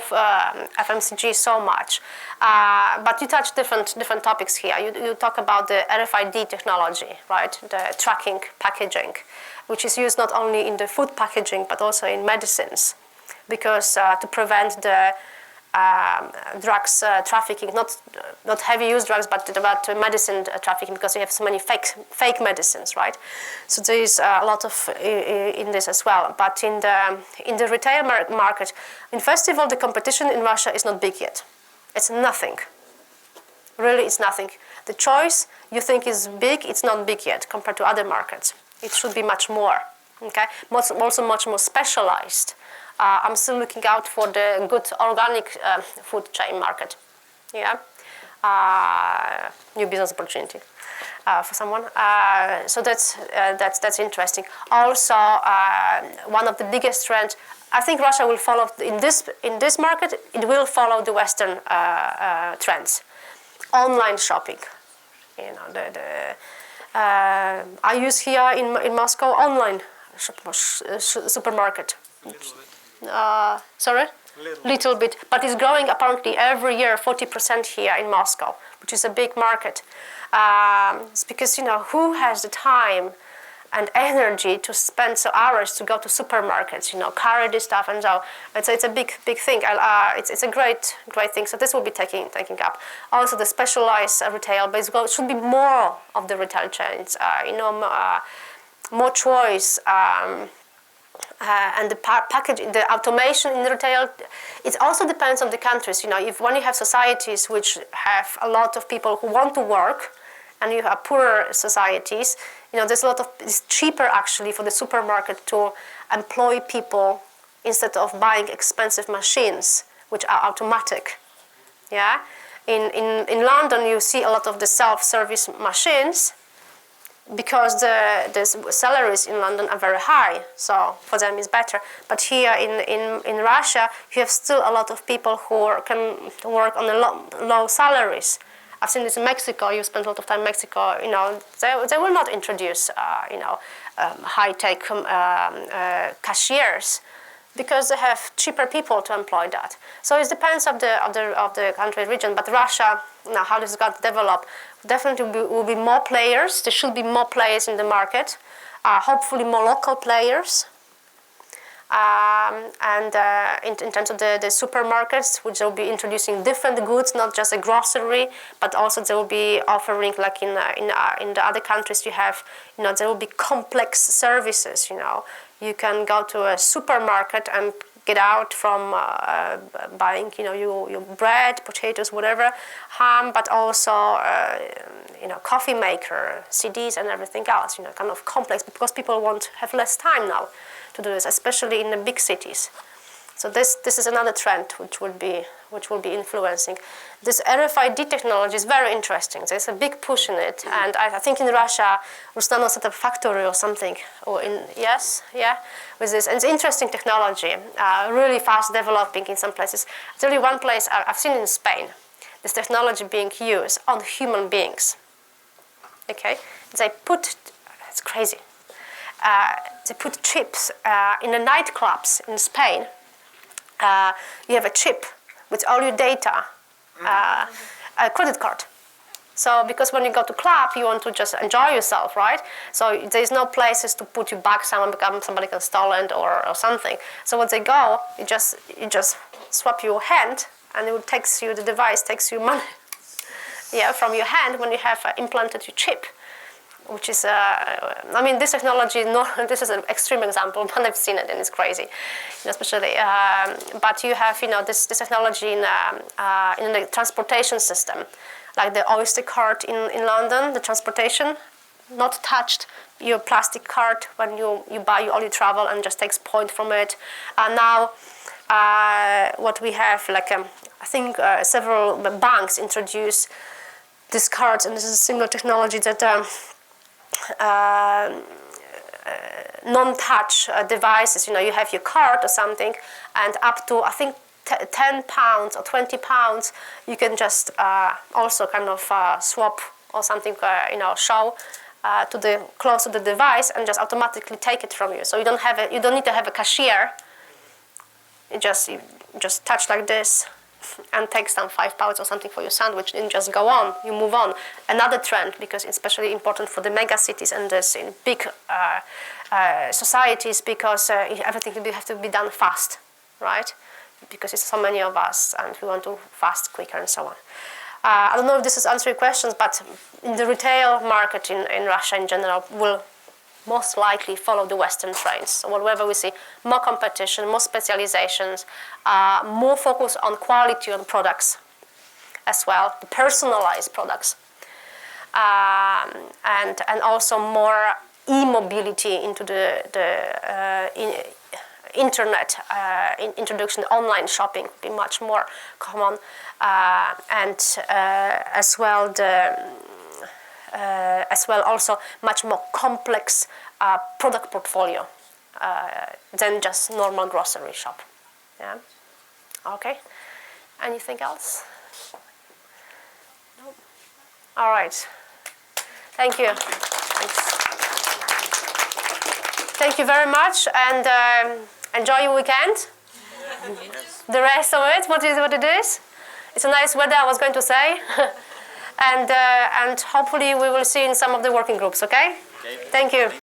FMCG so much, but you touch different topics here. You talk about the RFID technology, right? The tracking packaging, which is used not only in the food packaging but also in medicines, because to prevent the drugs trafficking, not heavy use drugs, but about medicine trafficking, because you have so many fake medicines, right? So there is a lot of in this as well. But in the retail market, first of all, the competition in Russia is not big yet. It's nothing. Really, it's nothing. The choice you think is big, it's not big yet compared to other markets. It should be much more. Okay, also much more specialized. I'm still looking out for the good organic food chain market. Yeah, new business opportunity for someone. So that's interesting. Also, one of the biggest trends, I think Russia will follow in this market. It will follow the Western trends. Online shopping, I use here in Moscow online supermarket. Sorry? Little bit, but it's growing apparently every year 40% here in Moscow, which is a big market. It's because who has the time and energy to spend hours to go to supermarkets, carry this stuff, and so it's a big thing. It's a great thing. So this will be taking up. Also the specialized retail, but it should be more of the retail chains. More choice. And the packaging, the automation in the retail, it also depends on the countries. When you have societies which have a lot of people who want to work, and you have poorer societies, there's it's cheaper actually for the supermarket to employ people instead of buying expensive machines which are automatic. Yeah, in London you see a lot of the self-service machines, because the salaries in London are very high, so for them it's better. But here in Russia, you have still a lot of people who can work on low salaries. I've seen this in Mexico. You spend a lot of time in Mexico. They will not introduce high-tech cashiers, because they have cheaper people to employ that. So it depends of the country region. But Russia, now how this is going to develop, definitely will be more players. There should be more players in the market. Hopefully more local players. And in terms of the supermarkets, which will be introducing different goods, not just a grocery, but also they will be offering, like in the other countries, you have, there will be complex services. You can go to a supermarket and get out from buying, your bread, potatoes, whatever, but also, coffee maker, CDs, and everything else. Kind of complex, because people have less time now to do this, especially in the big cities. So this is another trend which will be influencing. This RFID technology is very interesting. There's a big push in it, and I think in Russia, Ruslanov set up a factory or something. With this, and it's interesting technology, really fast developing in some places. There's only one place I've seen in Spain, this technology being used on human beings. Okay, it's crazy. They put chips in the nightclubs in Spain. You have a chip with all your data, a credit card. So because when you go to club, you want to just enjoy yourself, right? So there's no places to put your bag somewhere because somebody can steal it or something. So when they go, you just swap your hand, and it takes you, the device takes you money from your hand when you have implanted your chip. Which is, this technology, this is an extreme example, but I've seen it and it's crazy, especially. But you have, this technology in the transportation system, like the Oyster card in London, the transportation, not touched your plastic card when you buy all your travel and just takes point from it. Now, what we have, I think several banks introduce these cards, and this is a similar technology that non-touch devices. You have your card or something, and up to I think 10 pounds or 20 pounds, you can just also kind of swap or something, show to the close to the device and just automatically take it from you. So you don't need to have a cashier. You just touch like this and take some 5 pounds or something for your sandwich, and just go on. You move on. Another trend, because it's especially important for the mega cities and this in big societies, because everything will have to be done fast, right? Because it's so many of us, and we want to fast, quicker, and so on. I don't know if this is answering questions, but in the retail market in Russia in general will most likely follow the Western trends. So wherever we see more competition, more specializations, more focus on quality on products as well, the personalized products, and also more e-mobility into internet introduction, online shopping would be much more common, and as well also much more complex product portfolio than just normal grocery shop. Yeah. Okay. Anything else? No. All right. Thank you. Thanks. Thank you very much, and enjoy your weekend. The rest of it, what it is? It's a nice weather, I was going to say. And hopefully we will see you in some of the working groups, okay? Thank you.